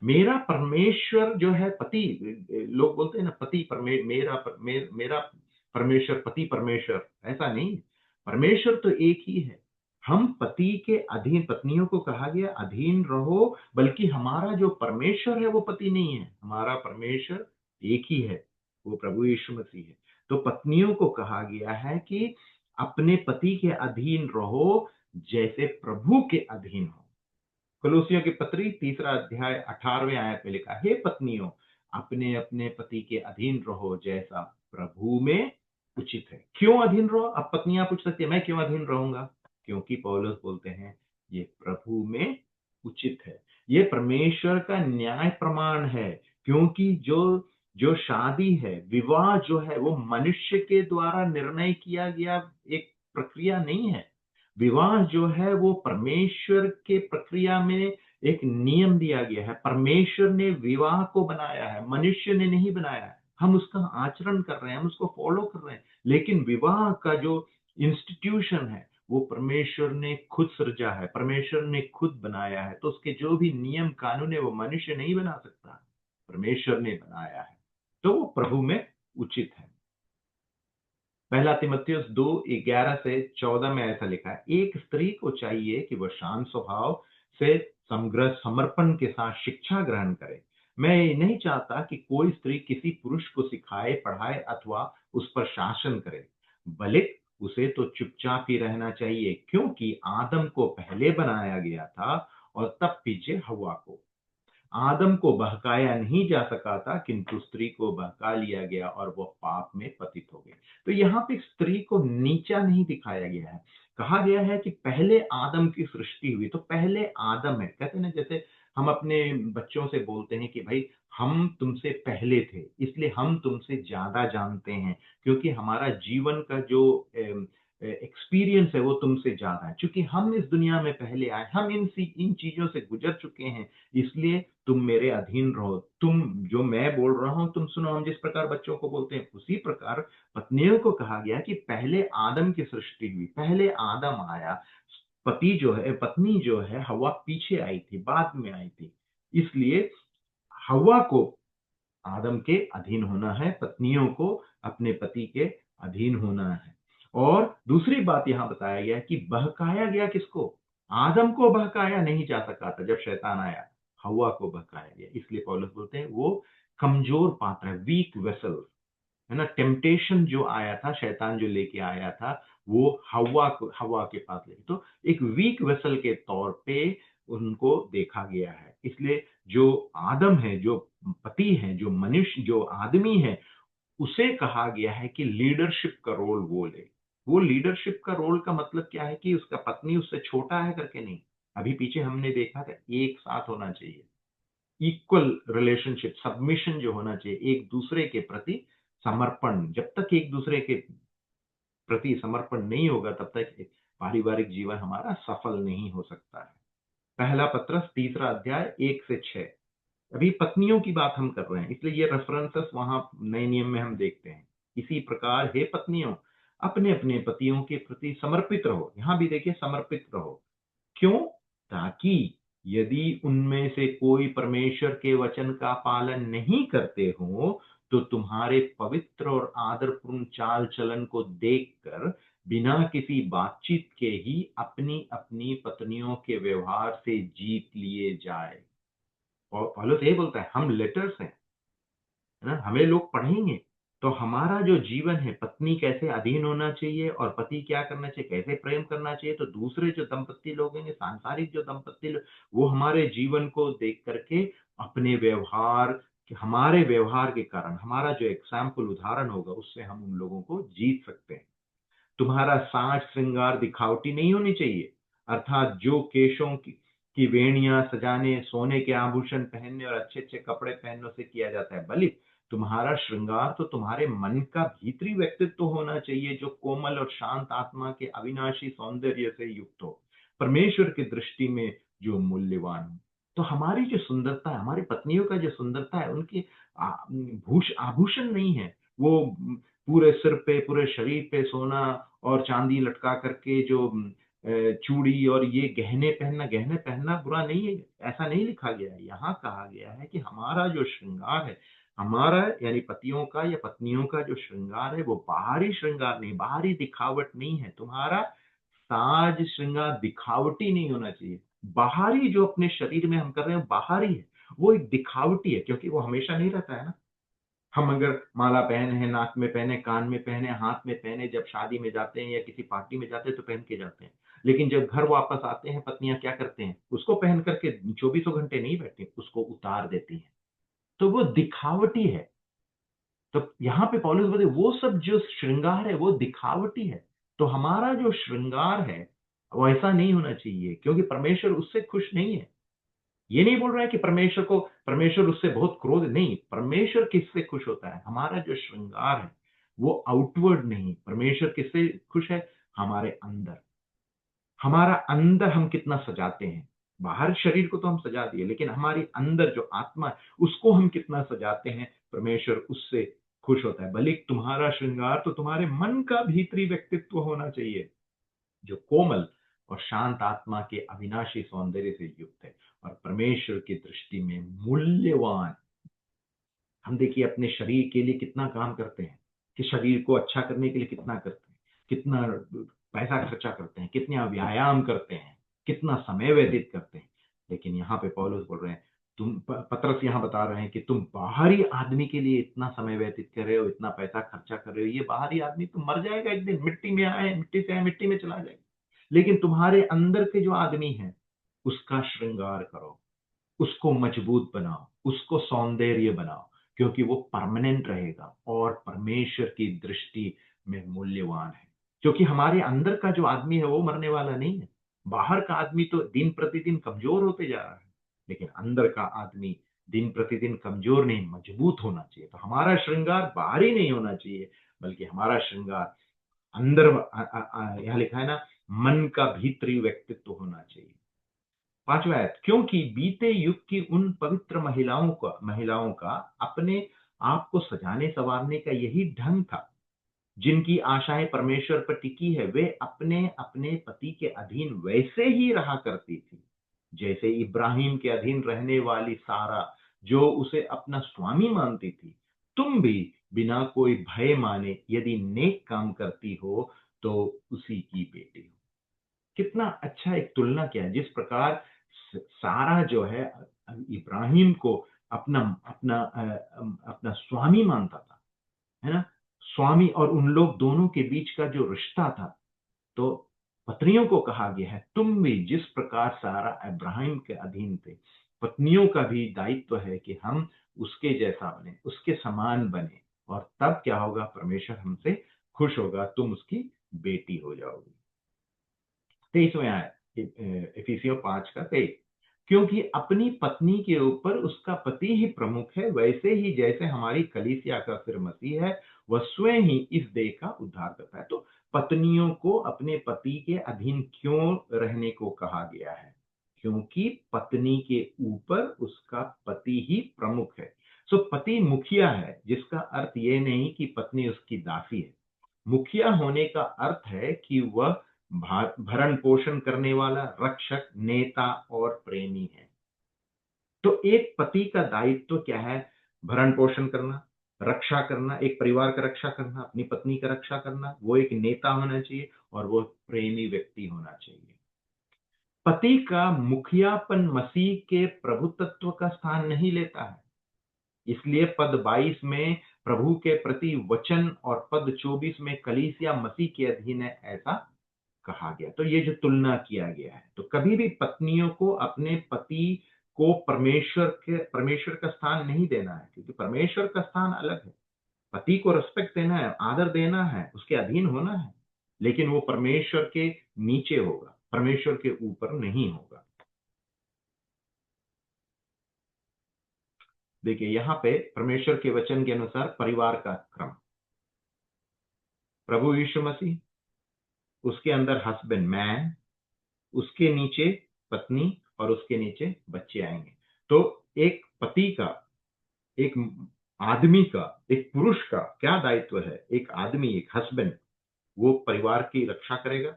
मेरा परमेश्वर जो है पति, लोग बोलते हैं ना पति मेरा परमेश्वर, पति परमेश्वर, ऐसा नहीं। परमेश्वर तो एक ही है। हम पति के अधीन, पत्नियों को कहा गया अधीन रहो, बल्कि हमारा जो परमेश्वर है वो पति नहीं है, हमारा परमेश्वर एक ही है, वो प्रभु यीशु मसीह है। तो पत्नियों को कहा गया है कि अपने पति के अधीन रहो जैसे प्रभु के अधीन हो। कुलुसियों की पत्री 3 अध्याय 18वें आयत में लिखा, हे पत्नियों अपने अपने पति के अधीन रहो जैसा प्रभु में उचित है। क्यों अधीन रहो? अब पत्नियां पूछ सकती है मैं क्यों अधीन रहूंगा? क्योंकि पौलुस बोलते हैं ये प्रभु में उचित है, ये परमेश्वर का न्याय प्रमाण है। क्योंकि जो जो शादी है, विवाह जो है, वो मनुष्य के द्वारा निर्णय किया गया एक प्रक्रिया नहीं है। विवाह जो है वो परमेश्वर के प्रक्रिया में एक नियम दिया गया है। परमेश्वर ने विवाह को बनाया है, मनुष्य ने नहीं बनाया है। हम उसका आचरण कर रहे हैं, हम उसको फॉलो कर रहे हैं, लेकिन विवाह का जो इंस्टीट्यूशन है वो परमेश्वर ने खुद सृजा है, परमेश्वर ने खुद बनाया है। तो उसके जो भी नियम कानून है वो मनुष्य नहीं बना सकता, परमेश्वर ने बनाया है। तो वो प्रभु में उचित है। पहला तीमुथियुस 2:11 से 14 में ऐसा लिखा है, एक स्त्री को चाहिए कि वह शांत स्वभाव से समग्र समर्पण के साथ शिक्षा ग्रहण करे। मैं ये नहीं चाहता कि कोई स्त्री किसी पुरुष को सिखाए, पढ़ाए अथवा उस पर शासन करे, बल्कि उसे तो चुपचाप ही रहना चाहिए, क्योंकि आदम को पहले बनाया गया था और तब पीछे हव्वा को। आदम को बहकाया नहीं जा सका था, किंतु स्त्री को बहका लिया गया और वो पाप में पतित हो गई। तो यहाँ पे स्त्री को नीचा नहीं दिखाया गया है। कहा गया है कि पहले आदम की सृष्टि हुई, तो पहले आदम है। कहते हैं ना, जैसे हम अपने बच्चों से बोलते हैं कि भाई हम तुमसे पहले थे, इसलिए हम तुमसे ज्यादा जानते हैं, क्योंकि हमारा जीवन का जो एक्सपीरियंस है वो तुमसे ज्यादा है। क्योंकि हम इस दुनिया में पहले आए, हम इन चीजों से गुजर चुके हैं, इसलिए तुम मेरे अधीन रहो। तुम जो मैं बोल रहा हूं तुम सुनो। हम जिस प्रकार बच्चों को बोलते हैं, उसी प्रकार पत्नियों को कहा गया कि पहले आदम की सृष्टि हुई, पहले आदम आया। पति जो है, पत्नी जो है हवा पीछे आई थी, बाद में आई थी। इसलिए हवा को आदम के अधीन होना है, पत्नियों को अपने पति के अधीन होना है। और दूसरी बात यहां बताया गया कि बहकाया गया किसको? आदम को बहकाया नहीं जा सका था जब शैतान आया, हवा को बहकाया गया। इसलिए पौलुस बोलते हैं वो कमजोर पात्र है, वीक वेसल है ना। टेम्पटेशन जो आया था, शैतान जो लेके आया था, वो हवा के पास लेके, तो एक वीक वेसल के तौर पे उनको देखा गया है। इसलिए जो आदम है, जो पति है, जो मनुष्य, जो आदमी है, उसे कहा गया है कि लीडरशिप का रोल वो ले। वो लीडरशिप का रोल का मतलब क्या है कि उसका पत्नी उससे छोटा है करके नहीं। अभी पीछे हमने देखा था, एक साथ होना चाहिए, इक्वल रिलेशनशिप, सबमिशन जो होना चाहिए, एक दूसरे के प्रति समर्पण। जब तक एक दूसरे के प्रति समर्पण नहीं होगा, तब तक पारिवारिक जीवन हमारा सफल नहीं हो सकता है। पहला पत्रस 3 अध्याय 1 से 6। अभी पत्नियों की बात हम कर रहे हैं, इसलिए ये रेफरेंसेस वहां नए नियम में हम देखते हैं। इसी प्रकार हे पत्नियों, अपने अपने पतियों के प्रति समर्पित रहो। यहां भी देखिए, समर्पित रहो। क्यों? ताकि यदि उनमें से कोई परमेश्वर के वचन का पालन नहीं करते हो, तो तुम्हारे पवित्र और आदरपूर्ण चाल चलन को देखकर बिना किसी बातचीत के ही अपनी अपनी पत्नियों के व्यवहार से जीत लिए जाए। और पौलुस ये बोलता है, हम लेटर्स हैं, है ना, हमें लोग पढ़ेंगे। तो हमारा जो जीवन है, पत्नी कैसे अधीन होना चाहिए और पति क्या करना चाहिए, कैसे प्रेम करना चाहिए, तो दूसरे जो दंपत्ति लोग हैं, सांसारिक जो दंपत्ति लोग, वो हमारे जीवन को देख करके अपने व्यवहार, हमारे व्यवहार के कारण, हमारा जो एग्जाम्पल उदाहरण होगा, उससे हम उन लोगों को जीत सकते हैं। तुम्हारा साज श्रृंगार दिखावटी नहीं होनी चाहिए, अर्थात जो केशों की वेणियां सजाने, सोने के आभूषण पहनने और अच्छे अच्छे कपड़े पहनने से किया जाता है, बल्कि तुम्हारा श्रृंगार तो तुम्हारे मन का भीतरी व्यक्तित्व होना चाहिए, जो कोमल और शांत आत्मा के अविनाशी सौंदर्य से युक्त हो, परमेश्वर की दृष्टि में जो मूल्यवान हो। तो हमारी जो सुंदरता है, हमारी पत्नियों का जो सुंदरता है, उनकी आभूषण नहीं है वो पूरे सिर पे, पूरे शरीर पे सोना और चांदी लटका करके जो चूड़ी और ये गहने पहनना बुरा नहीं है, ऐसा नहीं लिखा गया है। यहाँ कहा गया है कि हमारा जो श्रृंगार है, हमारा यानी पतियों का या पत्नियों का जो श्रृंगार है, वो बाहरी श्रृंगार नहीं, बाहरी दिखावट नहीं है। तुम्हारा साज श्रृंगार दिखावटी नहीं होना चाहिए। बाहरी जो अपने शरीर में हम कर रहे हैं बाहरी है, वो एक दिखावटी है, क्योंकि वो हमेशा नहीं रहता है ना। हम अगर माला पहने हैं, नाक में पहने, कान में पहने, हाथ में पहने, जब शादी में जाते हैं या किसी पार्टी में जाते हैं तो पहन के जाते हैं। लेकिन जब घर वापस आते हैं, पत्नियां क्या करते हैं? उसको पहन करके चौबीसों घंटे नहीं बैठती, उसको उतार देती हैं। तो वो दिखावटी है। तो यहाँ पे पौलुस बोलते वो सब जो श्रृंगार है वो दिखावटी है। तो हमारा जो श्रृंगार है वो ऐसा नहीं होना चाहिए, क्योंकि परमेश्वर उससे खुश नहीं है। ये नहीं बोल रहा है कि परमेश्वर उससे बहुत क्रोध नहीं, परमेश्वर किससे खुश होता है? हमारा जो श्रृंगार है वो आउटवर्ड नहीं, परमेश्वर किससे खुश है? हमारे अंदर। हमारा अंदर हम कितना सजाते हैं। बाहर शरीर को तो हम सजा दिए, लेकिन हमारी अंदर जो आत्मा है उसको हम कितना सजाते हैं, परमेश्वर उससे खुश होता है। भले तुम्हारा श्रृंगार तो तुम्हारे मन का भीतरी व्यक्तित्व होना चाहिए, जो कोमल और शांत आत्मा के अविनाशी सौंदर्य से युक्त है और परमेश्वर की दृष्टि में मूल्यवान। हम देखिए अपने शरीर के लिए कितना काम करते हैं, कि शरीर को अच्छा करने के लिए कितना करते हैं, कितना पैसा खर्चा करते हैं, कितना व्यायाम करते हैं, कितना समय व्यतीत करते हैं। लेकिन यहाँ पे पौलुस बोल रहे हैं, पतरस यहाँ बता रहे हैं कि तुम बाहरी आदमी के लिए इतना समय व्यतीत कर रहे हो, इतना पैसा खर्चा कर रहे हो। ये बाहरी आदमी तो मर जाएगा एक दिन, मिट्टी में आए, मिट्टी से आए, मिट्टी में चला जाएगा। लेकिन तुम्हारे अंदर के जो आदमी है उसका श्रृंगार करो, उसको मजबूत बनाओ, उसको सौंदर्य बनाओ, क्योंकि वो परमानेंट रहेगा और परमेश्वर की दृष्टि में मूल्यवान है। क्योंकि हमारे अंदर का जो आदमी है वो मरने वाला नहीं है। बाहर का आदमी तो दिन प्रतिदिन कमजोर होते जा रहा है, लेकिन अंदर का आदमी दिन प्रतिदिन कमजोर नहीं, मजबूत होना चाहिए। तो हमारा श्रृंगार बाहरी नहीं होना चाहिए, बल्कि हमारा श्रृंगार अंदर, यहाँ लिखा है ना, मन का भीतरी व्यक्तित्व होना चाहिए। 5वां आयत, क्योंकि बीते युग की उन पवित्र महिलाओं का अपने आप को सजाने संवारने का यही ढंग था, जिनकी आशाएं परमेश्वर पर टिकी है। वे अपने अपने पति के अधीन वैसे ही रहा करती थी, जैसे इब्राहिम के अधीन रहने वाली सारा, जो उसे अपना स्वामी मानती थी। तुम भी बिना कोई भय माने यदि नेक काम करती हो तो उसी की बेटी हो। कितना अच्छा एक तुलना किया है। जिस प्रकार सारा जो है इब्राहिम को अपना अपना अपना स्वामी मानता था, है ना, स्वामी, और उन लोग दोनों के बीच का जो रिश्ता था, तो पत्नियों को कहा गया है तुम भी जिस प्रकार सारा इब्राहिम के अधीन थे, पत्नियों का भी दायित्व है कि हम उसके जैसा बने, उसके समान बने, और तब क्या होगा, परमेश्वर हमसे खुश होगा, तुम उसकी बेटी हो जाओगी। 23वें आयत, इफिसियों 5:23, क्योंकि अपनी पत्नी के ऊपर उसका पति ही प्रमुख है, वैसे ही जैसे हमारी कलीसिया का सिर मसीह है, वह स्वयं ही इस देह का उद्धार करता है। तो पत्नियों को अपने पति के अधीन क्यों रहने को कहा गया है? क्योंकि पत्नी के ऊपर उसका पति ही प्रमुख है। सो पति मुखिया है, जिसका अर्थ ये नहीं कि पत्नी उसकी दासी है। मुखिया होने का अर्थ है कि वह भरण पोषण करने वाला, रक्षक, नेता और प्रेमी है। तो एक पति का दायित्व क्या है? भरण पोषण करना, रक्षा करना, एक परिवार का रक्षा करना, अपनी पत्नी का रक्षा करना। वो एक नेता होना चाहिए और वो प्रेमी व्यक्ति होना चाहिए। पति का मुखियापन मसीह के प्रभुत्व का स्थान नहीं लेता है। इसलिए पद 22 में प्रभु के प्रति वचन और पद 24 में कलीसिया मसीह के अधीन है, ऐसा कहा गया। तो ये जो तुलना किया गया है, तो कभी भी पत्नियों को अपने पति को परमेश्वर का स्थान नहीं देना है, क्योंकि परमेश्वर का स्थान अलग है। पति को रिस्पेक्ट देना है, आदर देना है, उसके अधीन होना है, लेकिन वो परमेश्वर के नीचे होगा, परमेश्वर के ऊपर नहीं होगा। देखिए यहाँ पे परमेश्वर के वचन के अनुसार परिवार का क्रम, प्रभु यीशु मसीह, उसके अंदर हस्बैंड मैन, उसके नीचे पत्नी, और उसके नीचे बच्चे आएंगे। तो एक पति का, एक आदमी का, एक पुरुष का क्या दायित्व है? एक आदमी, एक हस्बैंड, वो परिवार की रक्षा करेगा,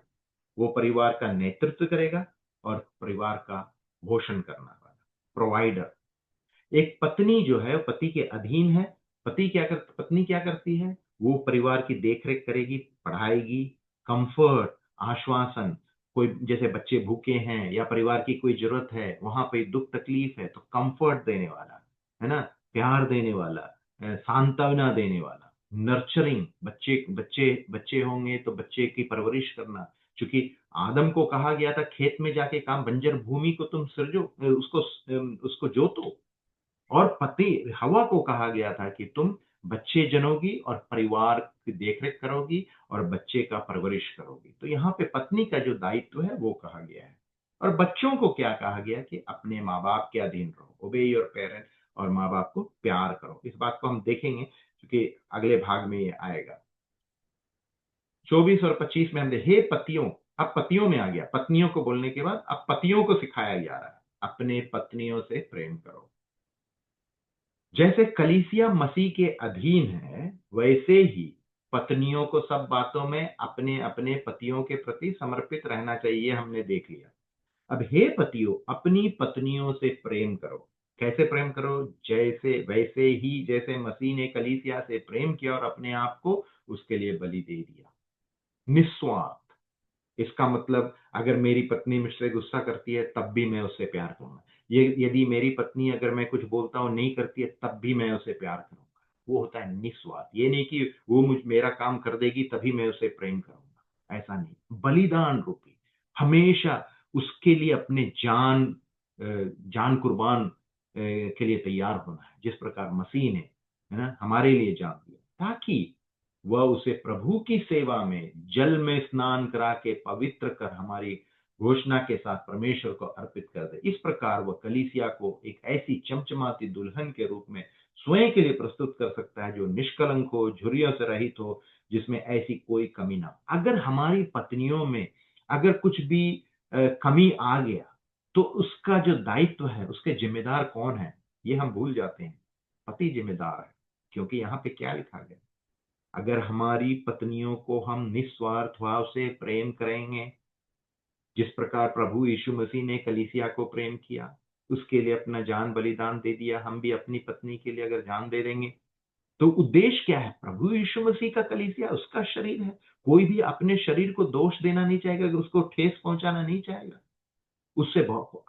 वो परिवार का नेतृत्व करेगा और परिवार का पोषण करना वाला, प्रोवाइडर। एक पत्नी जो है पति के अधीन है। पत्नी क्या करती है? वो परिवार की देखरेख करेगी, पढ़ाएगी, कंफर्ट, आश्वासन, कोई जैसे बच्चे भूखे हैं या परिवार की कोई जरूरत है, वहां पे दुख तकलीफ है, तो कंफर्ट देने वाला, है ना, प्यार देने वाला, सांत्वना देने वाला, नर्चरिंग, बच्चे बच्चे बच्चे होंगे तो बच्चे की परवरिश करना। क्योंकि आदम को कहा गया था खेत में जाके काम, बंजर भूमि को तुम सृजो, उसको जोतो। और पति हवा को कहा गया था कि तुम बच्चे जनोगी और परिवार की देखरेख करोगी और बच्चे का परवरिश करोगी। तो यहाँ पे पत्नी का जो दायित्व है वो कहा गया है। और बच्चों को क्या कहा गया कि अपने माँ बाप के अधीन रहो, ओबे योर पेरेंट, और माँ बाप को प्यार करो। इस बात को हम देखेंगे क्योंकि अगले भाग में ये आएगा। 24 और 25 में हम हे पतियों, अब पतियों में आ गया, पत्नियों को बोलने के बाद अब पतियों को सिखाया जा रहा है, अपने पत्नियों से प्रेम करो। जैसे कलीसिया मसीह के अधीन है, वैसे ही पत्नियों को सब बातों में अपने अपने पतियों के प्रति समर्पित रहना चाहिए, हमने देख लिया। अब हे पतियों, अपनी पत्नियों से प्रेम करो। कैसे प्रेम करो? जैसे वैसे ही जैसे मसीह ने कलीसिया से प्रेम किया और अपने आप को उसके लिए बलि दे दिया, निस्वार्थ। इसका मतलब अगर मेरी पत्नी मुझसे गुस्सा करती है तब भी मैं उससे प्यार करूंगा, ये यदि मेरी पत्नी अगर मैं कुछ बोलता हूं नहीं करती है तब भी मैं उससे प्यार करूंगा। वो होता है निस्वार्थ। ये नहीं कि वो मुझ मेरा काम कर देगी तभी मैं उसे प्रेम करूंगा, ऐसा नहीं। बलिदान रूपी, हमेशा उसके लिए अपने जान कुर्बान के लिए तैयार होना है, जिस प्रकार मसीह ने, है ना, हमारे लिए जान दिया, ताकि वह उसे प्रभु की सेवा में जल में स्नान करा के पवित्र कर हमारी घोषणा के साथ परमेश्वर को अर्पित कर दे। इस प्रकार वह कलीसिया को एक ऐसी चमचमाती दुल्हन के रूप में स्वयं के लिए प्रस्तुत कर सकता है, जो निष्कलंक हो, झुर्रियों से रहित हो, जिसमें ऐसी कोई कमी ना हो। अगर हमारी पत्नियों में अगर कुछ भी कमी आ गया तो उसका जो दायित्व है, उसके जिम्मेदार कौन है, ये हम भूल जाते हैं। पति जिम्मेदार है, क्योंकि यहाँ पे क्या लिखा गया? अगर हमारी पत्नियों को हम निस्वार्थ भाव से प्रेम करेंगे, जिस प्रकार प्रभु यीशु मसीह ने कलीसिया को प्रेम किया, उसके लिए अपना जान बलिदान दे दिया, हम भी अपनी पत्नी के लिए अगर जान दे देंगे, तो उद्देश्य क्या है? प्रभु यीशु मसीह का कलीसिया उसका शरीर है। कोई भी अपने शरीर को दोष देना नहीं चाहेगा, उसको ठेस पहुंचाना नहीं चाहेगा। उससे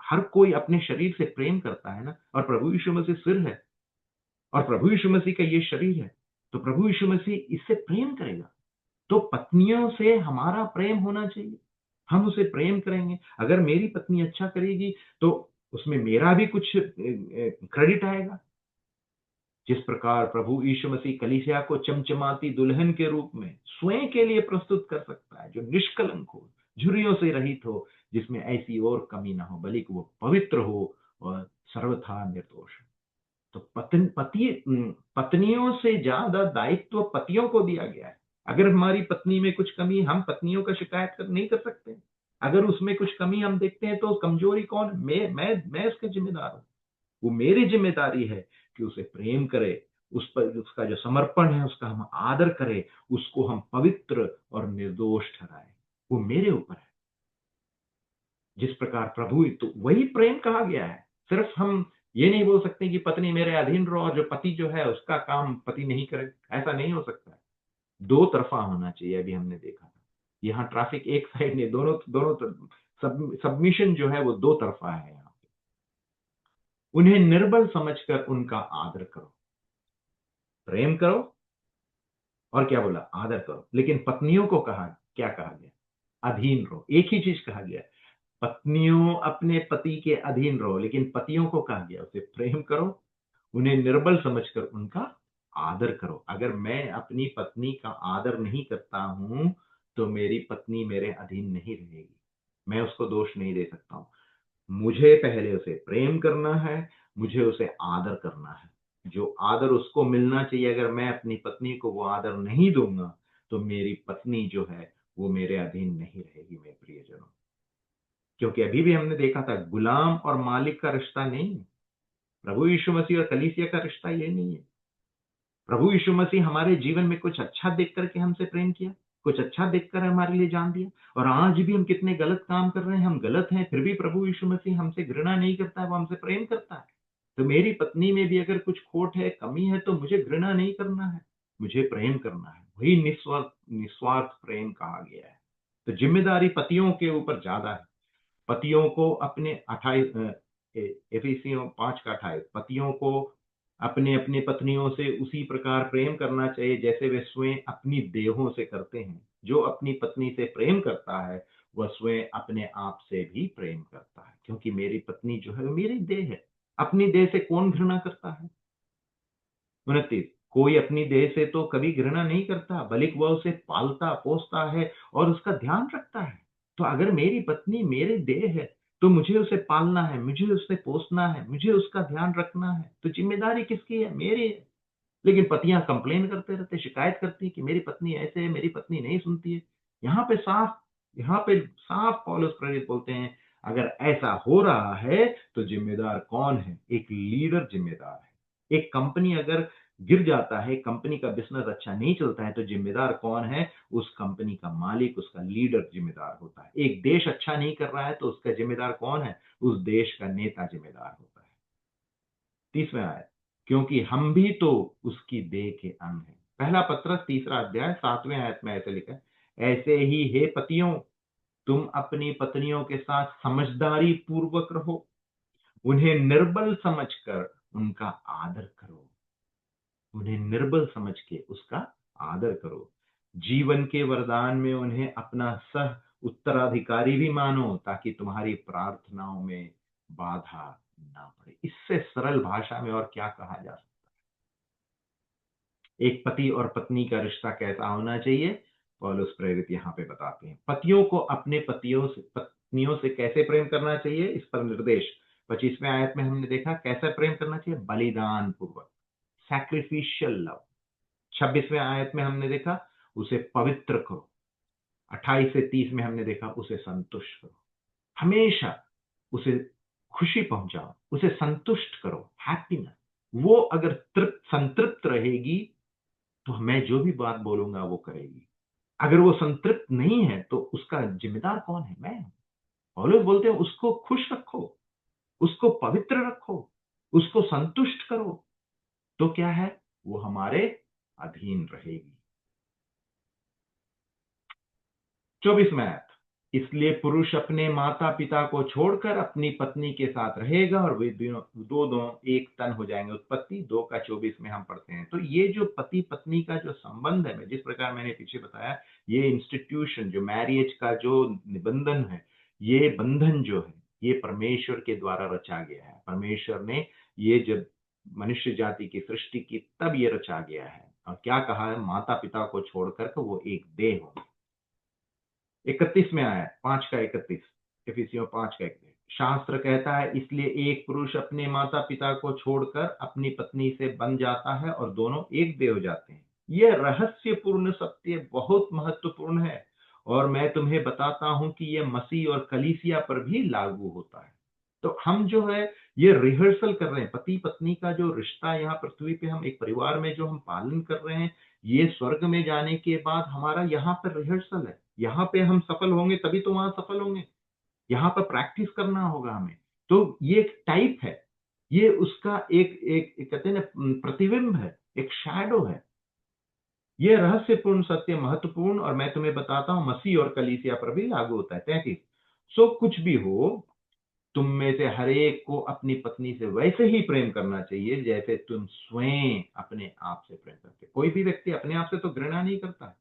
हर कोई अपने शरीर से प्रेम करता है ना, और प्रभु यीशु मसीह सिर है और प्रभु यीशु मसीह का ये शरीर है, तो प्रभु यीशु मसीह इससे प्रेम करेगा। तो पत्नियों से हमारा प्रेम होना चाहिए, हम उसे प्रेम करेंगे। अगर मेरी पत्नी अच्छा करेगी तो उसमें मेरा भी कुछ क्रेडिट आएगा। जिस प्रकार प्रभु यीशु मसीह कलीसिया को चमचमाती दुल्हन के रूप में स्वयं के लिए प्रस्तुत कर सकता है, जो निष्कलंक हो, झुर्रियों से रहित हो, जिसमें ऐसी और कमी ना हो, बल्कि वो पवित्र हो और सर्वथा निर्दोष हो। तो पत्नियों से ज्यादा दायित्व पतियों को दिया गया है। अगर हमारी पत्नी में कुछ कमी, हम पत्नियों का शिकायत नहीं कर सकते। अगर उसमें कुछ कमी हम देखते हैं तो कमजोरी कौन? मैं उसका जिम्मेदार हूँ। वो मेरी जिम्मेदारी है कि उसे प्रेम करे, उस पर उसका जो समर्पण है उसका हम आदर करें, उसको हम पवित्र और निर्दोष ठहराए। वो मेरे ऊपर है। जिस प्रकार प्रभु, तो वही प्रेम कहा गया है। सिर्फ हम ये नहीं बोल सकते कि पत्नी मेरे अधीन रहो और जो पति जो है उसका काम पति नहीं करे, ऐसा नहीं हो सकता है। दो तरफा होना चाहिए। अभी हमने देखा था यहाँ ट्रैफिक एक साइड नहीं, दोनों दोनों सबमिशन जो है वो दो तरफा है। यहाँ पे उन्हें निर्बल समझकर उनका आदर करो, प्रेम करो, और क्या बोला? आदर करो। लेकिन पत्नियों को कहा, क्या कहा गया? अधीन रहो। एक ही चीज कहा गया, पत्नियों अपने पति के अधीन रहो। लेकिन पतियों को कहा गया उसे प्रेम करो, उन्हें निर्बल समझकर उनका आदर करो। अगर मैं अपनी पत्नी का आदर नहीं करता हूं तो मेरी पत्नी मेरे अधीन नहीं रहेगी। मैं उसको दोष नहीं दे सकता हूं। मुझे पहले उसे प्रेम करना है, मुझे उसे आदर करना है। जो आदर उसको मिलना चाहिए, अगर मैं अपनी पत्नी को वो आदर नहीं दूंगा तो मेरी पत्नी जो है वो मेरे अधीन नहीं रहेगी, मेरे प्रियजनों। क्योंकि अभी भी हमने देखा था, गुलाम और मालिक का रिश्ता नहीं है। प्रभु यीशु मसीह और कलीसिया का रिश्ता ये नहीं है। प्रभु यीशु मसीह हमारे जीवन में कुछ अच्छा देख करके हमसे प्रेम किया, कुछ अच्छा देखकर हमारे लिए जान दिया। और आज भी हम कितने गलत काम कर रहे हैं, हम गलत हैं, फिर भी प्रभु यीशु मसीह हमसे घृणा नहीं करता है, वो हमसे प्रेम करता है। तो मेरी पत्नी में भी अगर कुछ खोट है, कमी है, तो मुझे घृणा नहीं करना है, मुझे प्रेम करना है। वही निस्वार्थ निस्वार्थ प्रेम कहा गया है। तो जिम्मेदारी पतियों के ऊपर ज्यादा है। पतियों को अपने 28 एफिसियों 5 का 28, पतियों को अपने अपने पत्नियों से उसी प्रकार प्रेम करना चाहिए जैसे वे स्वयं अपनी देहों से करते हैं। जो अपनी पत्नी से प्रेम करता है वह स्वयं अपने आप से भी प्रेम करता है, क्योंकि मेरी पत्नी जो है वो मेरी देह है। अपनी देह से कौन घृणा करता है? 29, कोई अपनी देह से तो कभी घृणा नहीं करता, बल्कि वह उसे पालता पोसता है और उसका ध्यान रखता है। तो अगर मेरी पत्नी मेरी देह है, तो मुझे उसे पालना है, मुझे उसे पोसना है, मुझे उसका ध्यान रखना है। तो जिम्मेदारी किसकी है? मेरी है। लेकिन पतियां कंप्लेन करते रहते, शिकायत करती है कि मेरी पत्नी ऐसे है, मेरी पत्नी नहीं सुनती है। यहाँ पे साफ यहाँ पे साफ पौलुस प्रेरित बोलते हैं, अगर ऐसा हो रहा है तो जिम्मेदार कौन है? एक लीडर जिम्मेदार है। एक कंपनी अगर गिर जाता है, कंपनी का बिजनेस अच्छा नहीं चलता है, तो जिम्मेदार कौन है? उस कंपनी का मालिक, उसका लीडर जिम्मेदार होता है। एक देश अच्छा नहीं कर रहा है तो उसका जिम्मेदार कौन है? उस देश का नेता जिम्मेदार होता है। 30वें आयत, क्योंकि हम भी तो उसकी देह के अंग हैं। पहला पत्रस 3 अध्याय 7वें आयत में ऐसे लिखा है, ऐसे ही हे पतियों, तुम अपनी पत्नियों के साथ समझदारी पूर्वक रहो, उन्हें निर्बल समझकर उनका आदर करो। उन्हें निर्बल समझ के उसका आदर करो। जीवन के वरदान में उन्हें अपना सह उत्तराधिकारी भी मानो, ताकि तुम्हारी प्रार्थनाओं में बाधा ना पड़े। इससे सरल भाषा में और क्या कहा जा सकता है? एक पति और पत्नी का रिश्ता कैसा होना चाहिए? पौलुस प्रेरित यहाँ पे बताते हैं। पतियों को अपने पत्नियों से कैसे प्रेम करना चाहिए, इस पर निर्देश 25वें आयत में हमने देखा। कैसा प्रेम करना चाहिए? बलिदान पूर्वक, सैक्रिफिशियल लव। 26वें आयत में हमने देखा, उसे पवित्र करो। 28 से 30 में हमने देखा, उसे संतुष्ट करो। हमेशा उसे खुशी पहुंचाओ, उसे संतुष्ट करो, हैप्पीनेस। वो अगर संतृप्त रहेगी तो मैं जो भी बात बोलूंगा वो करेगी। अगर वो संतृप्त नहीं है तो उसका जिम्मेदार कौन है? मैं हूं। पौलुस बोलते हैं उसको खुश रखो, उसको पवित्र रखो, उसको संतुष्ट करो। तो क्या है? वो हमारे अधीन रहेगी। 24वें आयत, इसलिए पुरुष अपने माता पिता को छोड़कर अपनी पत्नी के साथ रहेगा और वे दोनों एक तन हो जाएंगे। उत्पत्ति 2 का 24 में हम पढ़ते हैं। तो ये जो पति पत्नी का जो संबंध है, जिस प्रकार मैंने पीछे बताया, ये इंस्टीट्यूशन जो मैरिज का जो निबंधन है, ये बंधन जो है, ये परमेश्वर के द्वारा रचा गया है। परमेश्वर ने ये जब मनुष्य जाति की सृष्टि की तब ये रचा गया है। और क्या कहा है? माता पिता को छोड़कर तो वो एक देह होंगे। 31 में आया, 5 का 31, इफिसियों 5 का 31। शास्त्र कहता है, इसलिए एक पुरुष अपने माता पिता को छोड़कर अपनी पत्नी से बंध जाता है और दोनों एक देह हो जाते हैं। यह रहस्यपूर्ण सत्य बहुत महत्वपूर्ण है और मैं तुम्हें बताता हूं कि यह मसीह और कलीसिया पर भी लागू होता है। तो हम जो है ये रिहर्सल कर रहे हैं, पति पत्नी का जो रिश्ता यहाँ पृथ्वी पे हम एक परिवार में जो हम पालन कर रहे हैं, ये स्वर्ग में जाने के बाद हमारा यहाँ पर रिहर्सल है। यहाँ पे हम सफल होंगे तभी तो वहां सफल होंगे। यहाँ पर प्रैक्टिस करना होगा हमें। तो ये एक टाइप है, ये उसका एक कहते हैं ना, प्रतिबिंब है, एक शैडो है। ये रहस्यपूर्ण सत्य महत्वपूर्ण और मैं तुम्हें बताता हूं मसीह और कलीसिया पर भी लागू होता है। 33, सो कुछ भी हो, तुम में से हर एक को अपनी पत्नी से वैसे ही प्रेम करना चाहिए जैसे तुम स्वयं अपने आप से प्रेम करते। कोई भी व्यक्ति अपने आप से तो घृणा नहीं करता।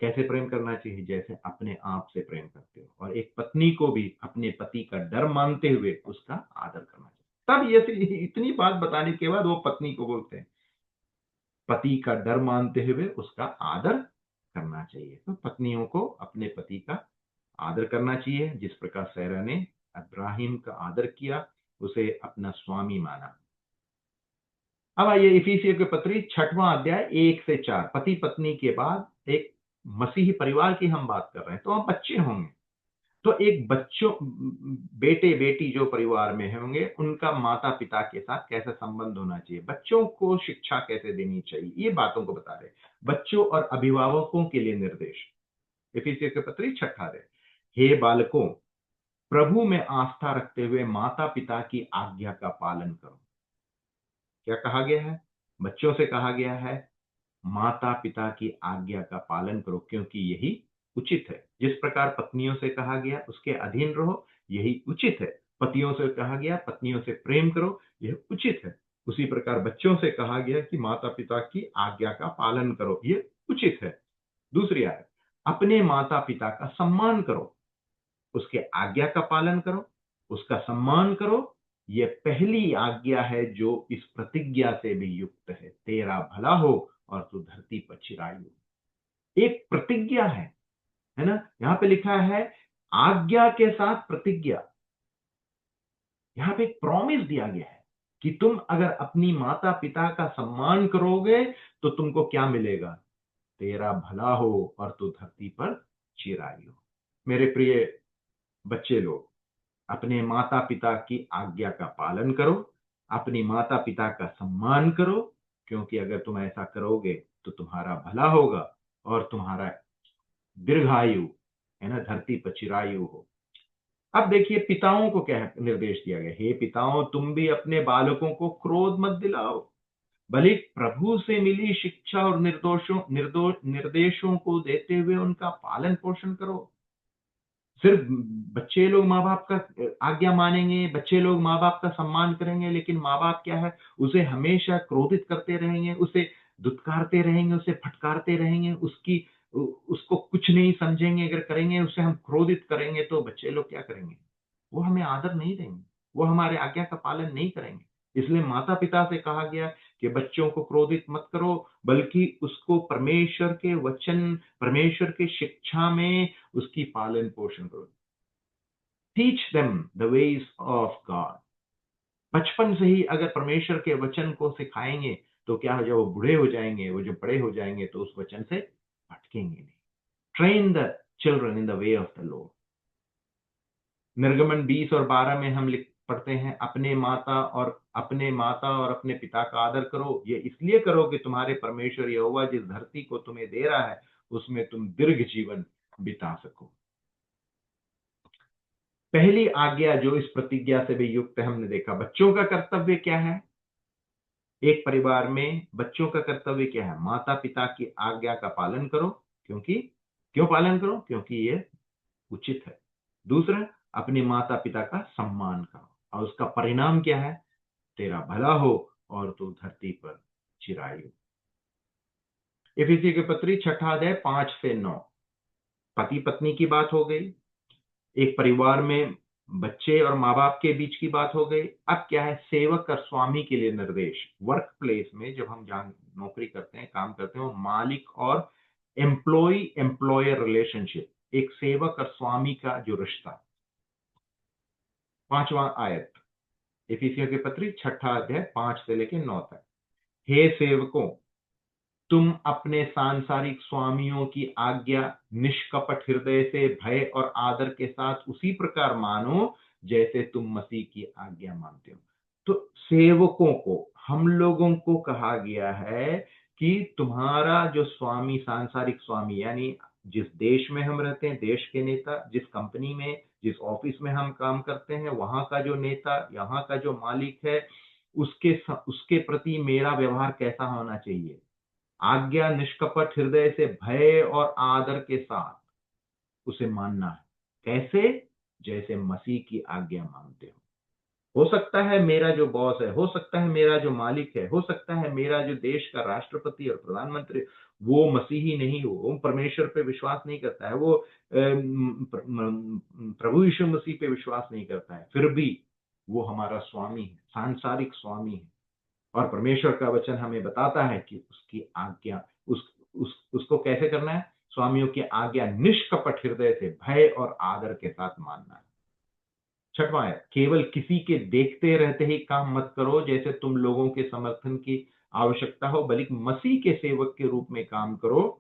कैसे प्रेम करना चाहिए? जैसे अपने आप से प्रेम करते हो। और एक पत्नी को भी अपने पति का डर मानते हुए उसका आदर करना चाहिए। तब ये इतनी बात बताने के बाद वो पत्नी को बोलते हैं, पति का डर मानते हुए उसका आदर करना चाहिए। तो पत्नियों को अपने पति का आदर करना चाहिए, जिस प्रकार सैरा ने अब्राहिम का आदर किया, उसे अपना स्वामी माना। अब आइए इफिसियों के पत्री 6वां अध्याय 1 से 4। पति पत्नी के बाद एक मसीही परिवार की हम बात कर रहे हैं, तो हम बच्चे होंगे। तो एक बच्चों बेटे बेटी जो परिवार में होंगे, उनका माता पिता के साथ कैसा संबंध होना चाहिए, बच्चों को शिक्षा कैसे देनी चाहिए, ये बातों को बता रहे। बच्चों और अभिभावकों के लिए निर्देश, इफिसियों के पत्री 6 अध्याय। हे बालकों, प्रभु में आस्था रखते हुए माता पिता की आज्ञा का पालन करो। क्या कहा गया है? बच्चों से कहा गया है माता पिता की आज्ञा का पालन करो, क्योंकि यही उचित है। जिस प्रकार पत्नियों से कहा गया उसके अधीन रहो, यही उचित है। पतियों से कहा गया पत्नियों से प्रेम करो, यह उचित है। उसी प्रकार बच्चों से कहा गया कि माता पिता की आज्ञा का पालन करो, यह उचित है। दूसरी आयत, अपने माता पिता का सम्मान करो, उसके आज्ञा का पालन करो, उसका सम्मान करो। ये पहली आज्ञा है जो इस प्रतिज्ञा से भी युक्त है, तेरा भला हो और तू धरती पर चिरायु। एक प्रतिज्ञा है ना। यहां पे लिखा है आज्ञा के साथ प्रतिज्ञा। यहां पे एक प्रॉमिस दिया गया है कि तुम अगर अपनी माता पिता का सम्मान करोगे तो तुमको क्या मिलेगा, तेरा भला हो और तू धरती पर चिरायु। मेरे प्रिय बच्चे लोग, अपने माता पिता की आज्ञा का पालन करो, अपनी माता पिता का सम्मान करो, क्योंकि अगर तुम ऐसा करोगे तो तुम्हारा भला होगा और तुम्हारा दीर्घायु, है ना, धरती पर चिरायु हो। अब देखिए पिताओं को क्या निर्देश दिया गया, हे पिताओं तुम भी अपने बालकों को क्रोध मत दिलाओ, बल्कि प्रभु से मिली शिक्षा और निर्देशों को देते हुए उनका पालन पोषण करो। सिर्फ बच्चे लोग माँ बाप का आज्ञा मानेंगे, बच्चे लोग माँ बाप का सम्मान करेंगे, लेकिन माँ बाप क्या है, उसे हमेशा क्रोधित करते रहेंगे, उसे दुत्कारते रहेंगे, उसे फटकारते रहेंगे, उसको कुछ नहीं समझेंगे। अगर करेंगे, उसे हम क्रोधित करेंगे तो बच्चे लोग क्या करेंगे, वो हमें आदर नहीं देंगे, वो हमारे आज्ञा का पालन नहीं करेंगे। इसलिए माता पिता से कहा गया कि बच्चों को क्रोधित मत करो, बल्कि उसको परमेश्वर के वचन, परमेश्वर के शिक्षा में उसकी पालन पोषण करो। Teach them the ways of God. बचपन से ही अगर परमेश्वर के वचन को सिखाएंगे तो क्या है, जब वो बूढ़े हो जाएंगे, वो जब बड़े हो जाएंगे तो उस वचन से भटकेंगे नहीं। Train the children in the way of the Lord. निर्गमन 20 और 12 में हम लिख पढ़ते हैं, अपने माता और अपने पिता का आदर करो, ये इसलिए करो कि तुम्हारे परमेश्वर यहोवा जिस धरती को तुम्हें दे रहा है उसमें तुम दीर्घ जीवन बिता सको। पहली आज्ञा जो इस प्रतिज्ञा से भी युक्त है, हमने देखा बच्चों का कर्तव्य क्या है। एक परिवार में बच्चों का कर्तव्य क्या है, माता पिता की आज्ञा का पालन करो, क्यों पालन करो, क्योंकि ये उचित है। दूसरा, अपने माता पिता का सम्मान करो, और उसका परिणाम क्या है, तेरा भला हो और तू धरती पर चिरायु। इफिसी की पत्री 6 अध्याय 5 से 9, पति पत्नी की बात हो गई, एक परिवार में बच्चे और माँ बाप के बीच की बात हो गई। अब क्या है, सेवक और स्वामी के लिए निर्देश। वर्क प्लेस में जब हम जहां नौकरी करते हैं, काम करते हैं, वो मालिक और एम्प्लॉयर रिलेशनशिप, एक सेवक और स्वामी का जो रिश्ता। 5वां आयत, इफिसियों की पत्री 6 अध्याय 5 से लेकर 9 तक। हे सेवकों, तुम अपने सांसारिक स्वामियों की आज्ञा निष्कपट हृदय से भय और आदर के साथ उसी प्रकार मानो जैसे तुम मसीह की आज्ञा मानते हो। तो सेवकों को, हम लोगों को कहा गया है कि तुम्हारा जो स्वामी, सांसारिक स्वामी यानी जिस देश में हम रहते हैं, देश के नेता, जिस कंपनी में, जिस ऑफिस में हम काम करते हैं, वहां का जो नेता, यहाँ का जो मालिक है, उसके प्रति मेरा व्यवहार कैसा होना चाहिए। आज्ञा निष्कपट हृदय से भय और आदर के साथ उसे मानना है। कैसे, जैसे मसीह की आज्ञा मानते हो सकता है मेरा जो बॉस है, हो सकता है मेरा जो मालिक है, हो सकता है मेरा जो देश का राष्ट्रपति और प्रधानमंत्री, वो मसीही नहीं हो, वो परमेश्वर पे विश्वास नहीं करता है, वो प्रभु यीशु मसीह पे विश्वास नहीं करता है, फिर भी वो हमारा स्वामी है, सांसारिक स्वामी है। और परमेश्वर का वचन हमें बताता है कि उसकी आज्ञा, उसको कैसे करना है, स्वामियों की आज्ञा निष्कपट हृदय से भय और आदर के साथ मानना है। 6वां है, केवल किसी के देखते रहते ही काम मत करो जैसे तुम लोगों के समर्थन की आवश्यकता हो, बल्कि मसीह के सेवक के रूप में काम करो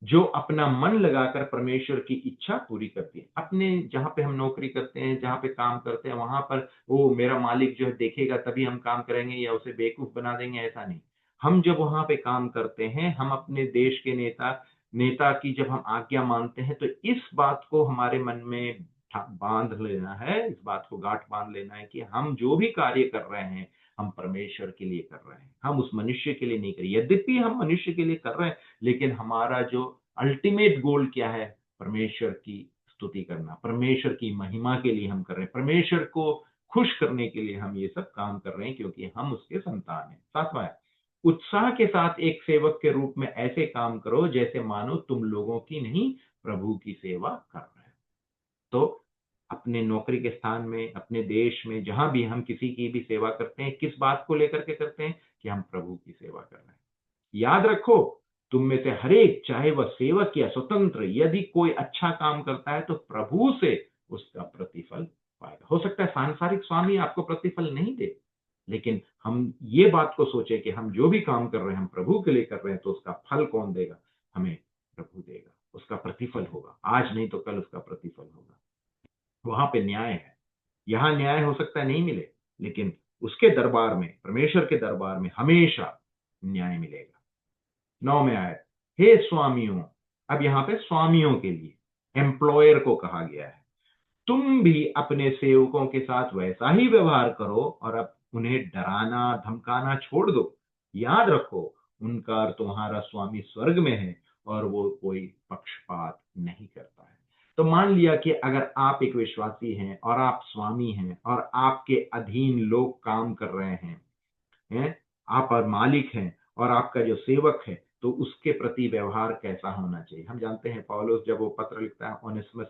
जो अपना मन लगाकर परमेश्वर की इच्छा पूरी करती है। अपने जहां पे हम नौकरी करते हैं, जहां पे काम करते हैं, वहां पर वो मेरा मालिक जो है देखेगा तभी हम काम करेंगे या उसे बेवकूफ बना देंगे, ऐसा नहीं। हम जब वहां पे काम करते हैं, हम अपने देश के नेता की जब हम आज्ञा मानते हैं, तो इस बात को हमारे मन में बांध लेना है, इस बात को गांठ बांध लेना है कि हम जो भी कार्य कर रहे हैं, हम परमेश्वर के लिए कर रहे हैं, हम उस मनुष्य के लिए नहीं कर रहे। यद्यपि हम मनुष्य के लिए कर रहे हैं, लेकिन हमारा जो अल्टीमेट गोल क्या है, परमेश्वर की स्तुति करना, परमेश्वर की महिमा के लिए हम कर रहे हैं, परमेश्वर को खुश करने के लिए हम ये सब काम कर रहे हैं, क्योंकि हम उसके संतान हैं। 7वां है, उत्साह के साथ एक सेवक के रूप में ऐसे काम करो जैसे मानो तुम लोगों की नहीं, प्रभु की सेवा कर रहे हो। तो अपने नौकरी के स्थान में, अपने देश में, जहां भी हम किसी की भी सेवा करते हैं, किस बात को लेकर के करते हैं कि हम प्रभु की सेवा कर रहे हैं। याद रखो, तुम में से हर एक, चाहे वह सेवक या स्वतंत्र, यदि कोई अच्छा काम करता है तो प्रभु से उसका प्रतिफल पाएगा। हो सकता है सांसारिक स्वामी आपको प्रतिफल नहीं दे, लेकिन हम ये बात को सोचे कि हम जो भी काम कर रहे हैं हम प्रभु के लिए कर रहे हैं, तो उसका फल कौन देगा? हमें प्रभु देगा, उसका प्रतिफल होगा। आज नहीं तो कल उसका प्रतिफल होगा। वहां पे न्याय है। यहां न्याय हो सकता है नहीं मिले, लेकिन उसके दरबार में, परमेश्वर के दरबार में हमेशा न्याय मिलेगा। 9 में आए, हे स्वामियों। अब यहां पे स्वामियों के लिए, एम्प्लॉयर को कहा गया है, तुम भी अपने सेवकों के साथ वैसा ही व्यवहार करो और अब उन्हें डराना धमकाना छोड़ दो। याद रखो, उनका और तुम्हारा स्वामी स्वर्ग में है और वो कोई पक्षपात नहीं करता है। तो मान लिया कि अगर आप एक विश्वासी हैं और आप स्वामी हैं और आपके अधीन लोग काम कर रहे हैं, आप और मालिक हैं और आपका जो सेवक है, तो उसके प्रति व्यवहार कैसा होना चाहिए? हम जानते हैं पौलुस जब वो पत्र लिखता है ओनेसिमस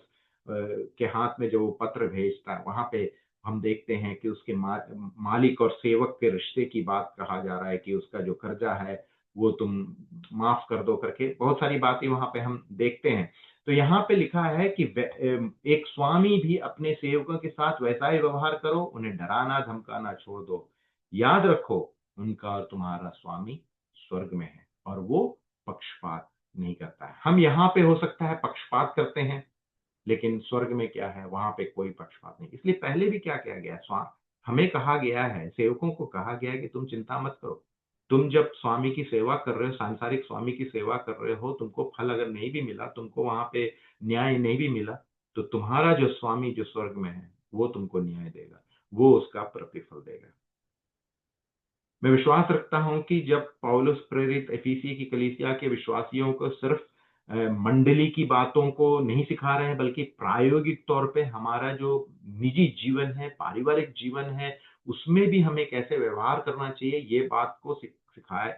के हाथ में, जो वो पत्र भेजता है, वहां पे हम देखते हैं कि उसके मालिक और सेवक के रिश्ते की बात कहा जा रहा है कि उसका जो कर्जा है वो तुम माफ कर दो करके, बहुत सारी बातें वहां पे हम देखते हैं। तो यहाँ पे लिखा है कि एक स्वामी भी अपने सेवकों के साथ वैसा ही व्यवहार करो, उन्हें डराना धमकाना छोड़ दो। याद रखो, उनका और तुम्हारा स्वामी स्वर्ग में है और वो पक्षपात नहीं करता है। हम यहाँ पे हो सकता है पक्षपात करते हैं, लेकिन स्वर्ग में क्या है? वहां पे कोई पक्षपात नहीं। इसलिए पहले भी क्या किया गया है, हमें कहा गया है, सेवकों को कहा गया है कि तुम चिंता मत करो। तुम जब स्वामी की सेवा कर रहे हो, सांसारिक स्वामी की सेवा कर रहे हो, तुमको फल अगर नहीं भी मिला, तुमको वहां पे न्याय नहीं भी मिला, तो तुम्हारा जो स्वामी जो स्वर्ग में है वो तुमको न्याय देगा, वो उसका प्रतिफल देगा। मैं विश्वास रखता हूं कि जब पौलुस प्रेरित एफिसी की कलीसिया के विश्वासियों को सिर्फ मंडली की बातों को नहीं सिखा रहे हैं, बल्कि प्रायोगिक तौर पे हमारा जो निजी जीवन है, पारिवारिक जीवन है, उसमें भी हमें कैसे व्यवहार करना चाहिए, ये बात को सिखाए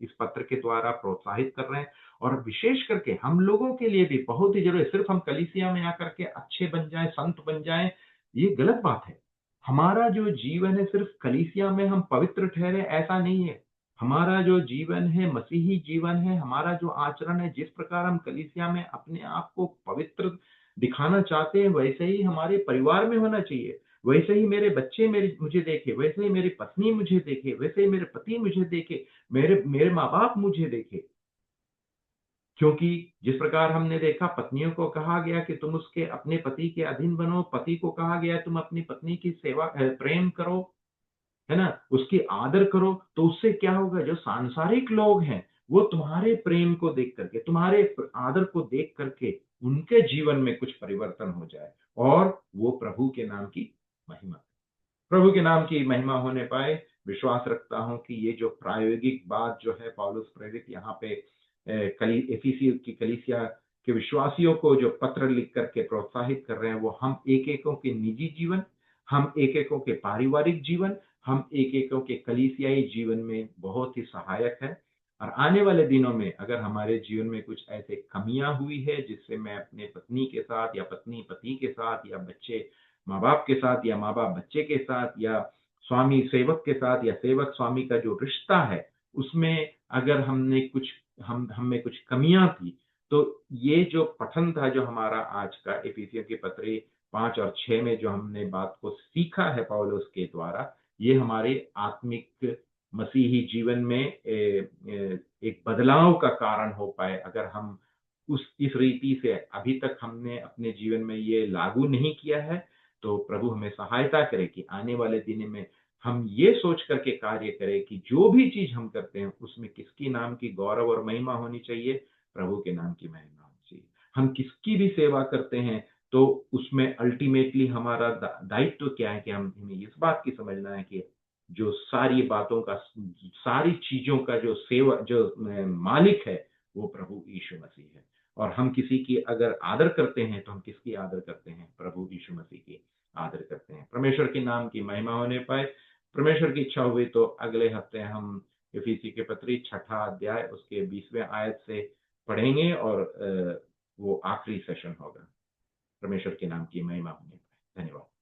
इस पत्र के द्वारा प्रोत्साहित कर रहे हैं। और विशेष करके हम लोगों के लिए भी बहुत ही जरूरी है। सिर्फ हम कलीसिया में आकर के अच्छे बन जाएं, संत बन जाएं, ये गलत बात है। हमारा जो जीवन है सिर्फ कलीसिया में हम पवित्र ठहरे, ऐसा नहीं है। हमारा जो जीवन है मसीही जीवन है, हमारा जो आचरण है, जिस प्रकार हम कलीसिया में अपने आप को पवित्र दिखाना चाहते हैं, वैसे ही हमारे परिवार में होना चाहिए। वैसे ही मेरे बच्चे मेरे मुझे देखे, वैसे ही मेरी पत्नी मुझे देखे, वैसे ही मेरे पति मुझे देखे, मेरे मेरे माँ बाप मुझे देखे। क्योंकि जिस प्रकार हमने देखा, पत्नियों को कहा गया कि तुम उसके अपने पति के अधीन बनो, पति को कहा गया तुम अपनी पत्नी की सेवा प्रेम करो, है ना, उसकी आदर करो। तो उससे क्या होगा? जो सांसारिक लोग हैं वो तुम्हारे प्रेम को देख करके, तुम्हारे आदर को देख करके उनके जीवन में कुछ परिवर्तन हो जाए और वो प्रभु के नाम की महिमा, प्रभु के नाम की महिमा होने पाए। विश्वास रखता हूं कि ये जो प्रायोगिक बात जो है पौलुस प्रेरित यहाँ पे एफिसी की कलीसिया के विश्वासियों को जो पत्र लिख करके प्रोत्साहित कर रहे हैं, वो हम एक एकों के निजी जीवन, हम एक एकों के पारिवारिक जीवन, हम एक एकों के कलीसियाई जीवन में बहुत ही सहायक है। और आने वाले दिनों में अगर हमारे जीवन में कुछ ऐसे कमियां हुई है जिससे मैं अपने पत्नी के साथ या पत्नी पति के साथ या बच्चे माँ बाप के साथ या माँ बाप बच्चे के साथ या स्वामी सेवक के साथ या सेवक स्वामी का जो रिश्ता है, उसमें अगर हमने कुछ हम में कुछ कमियां थी, तो ये जो पठन था जो हमारा आज का इफिसियों की पत्री 5 और 6 में जो हमने बात को सीखा है पौलुस के द्वारा, ये हमारे आत्मिक मसीही जीवन में एक बदलाव का कारण हो पाए। अगर हम उस इस रीति से अभी तक हमने अपने जीवन में ये लागू नहीं किया है, तो प्रभु हमें सहायता करे कि आने वाले दिन में हम ये सोच करके कार्य करें कि जो भी चीज हम करते हैं उसमें किसकी नाम की गौरव और महिमा होनी चाहिए? प्रभु के नाम की महिमा होनी चाहिए। हम किसकी भी सेवा करते हैं तो उसमें अल्टीमेटली हमारा दायित्व क्या है कि हमें इस बात की समझना है कि जो सारी बातों का, सारी चीजों का जो सेवा जो मालिक है वो प्रभु यीशु मसीह है। और हम किसी की अगर आदर करते हैं तो हम किसकी आदर करते हैं? प्रभु यीशु मसीह की आदर करते हैं। परमेश्वर के नाम की महिमा होने पाए। परमेश्वर की इच्छा हुई तो अगले हफ्ते हम इफिसी के पत्री 6ठा अध्याय उसके 20वें आयत से पढ़ेंगे और वो आखिरी सेशन होगा। परमेश्वर के नाम की महिमा होने पाए। धन्यवाद।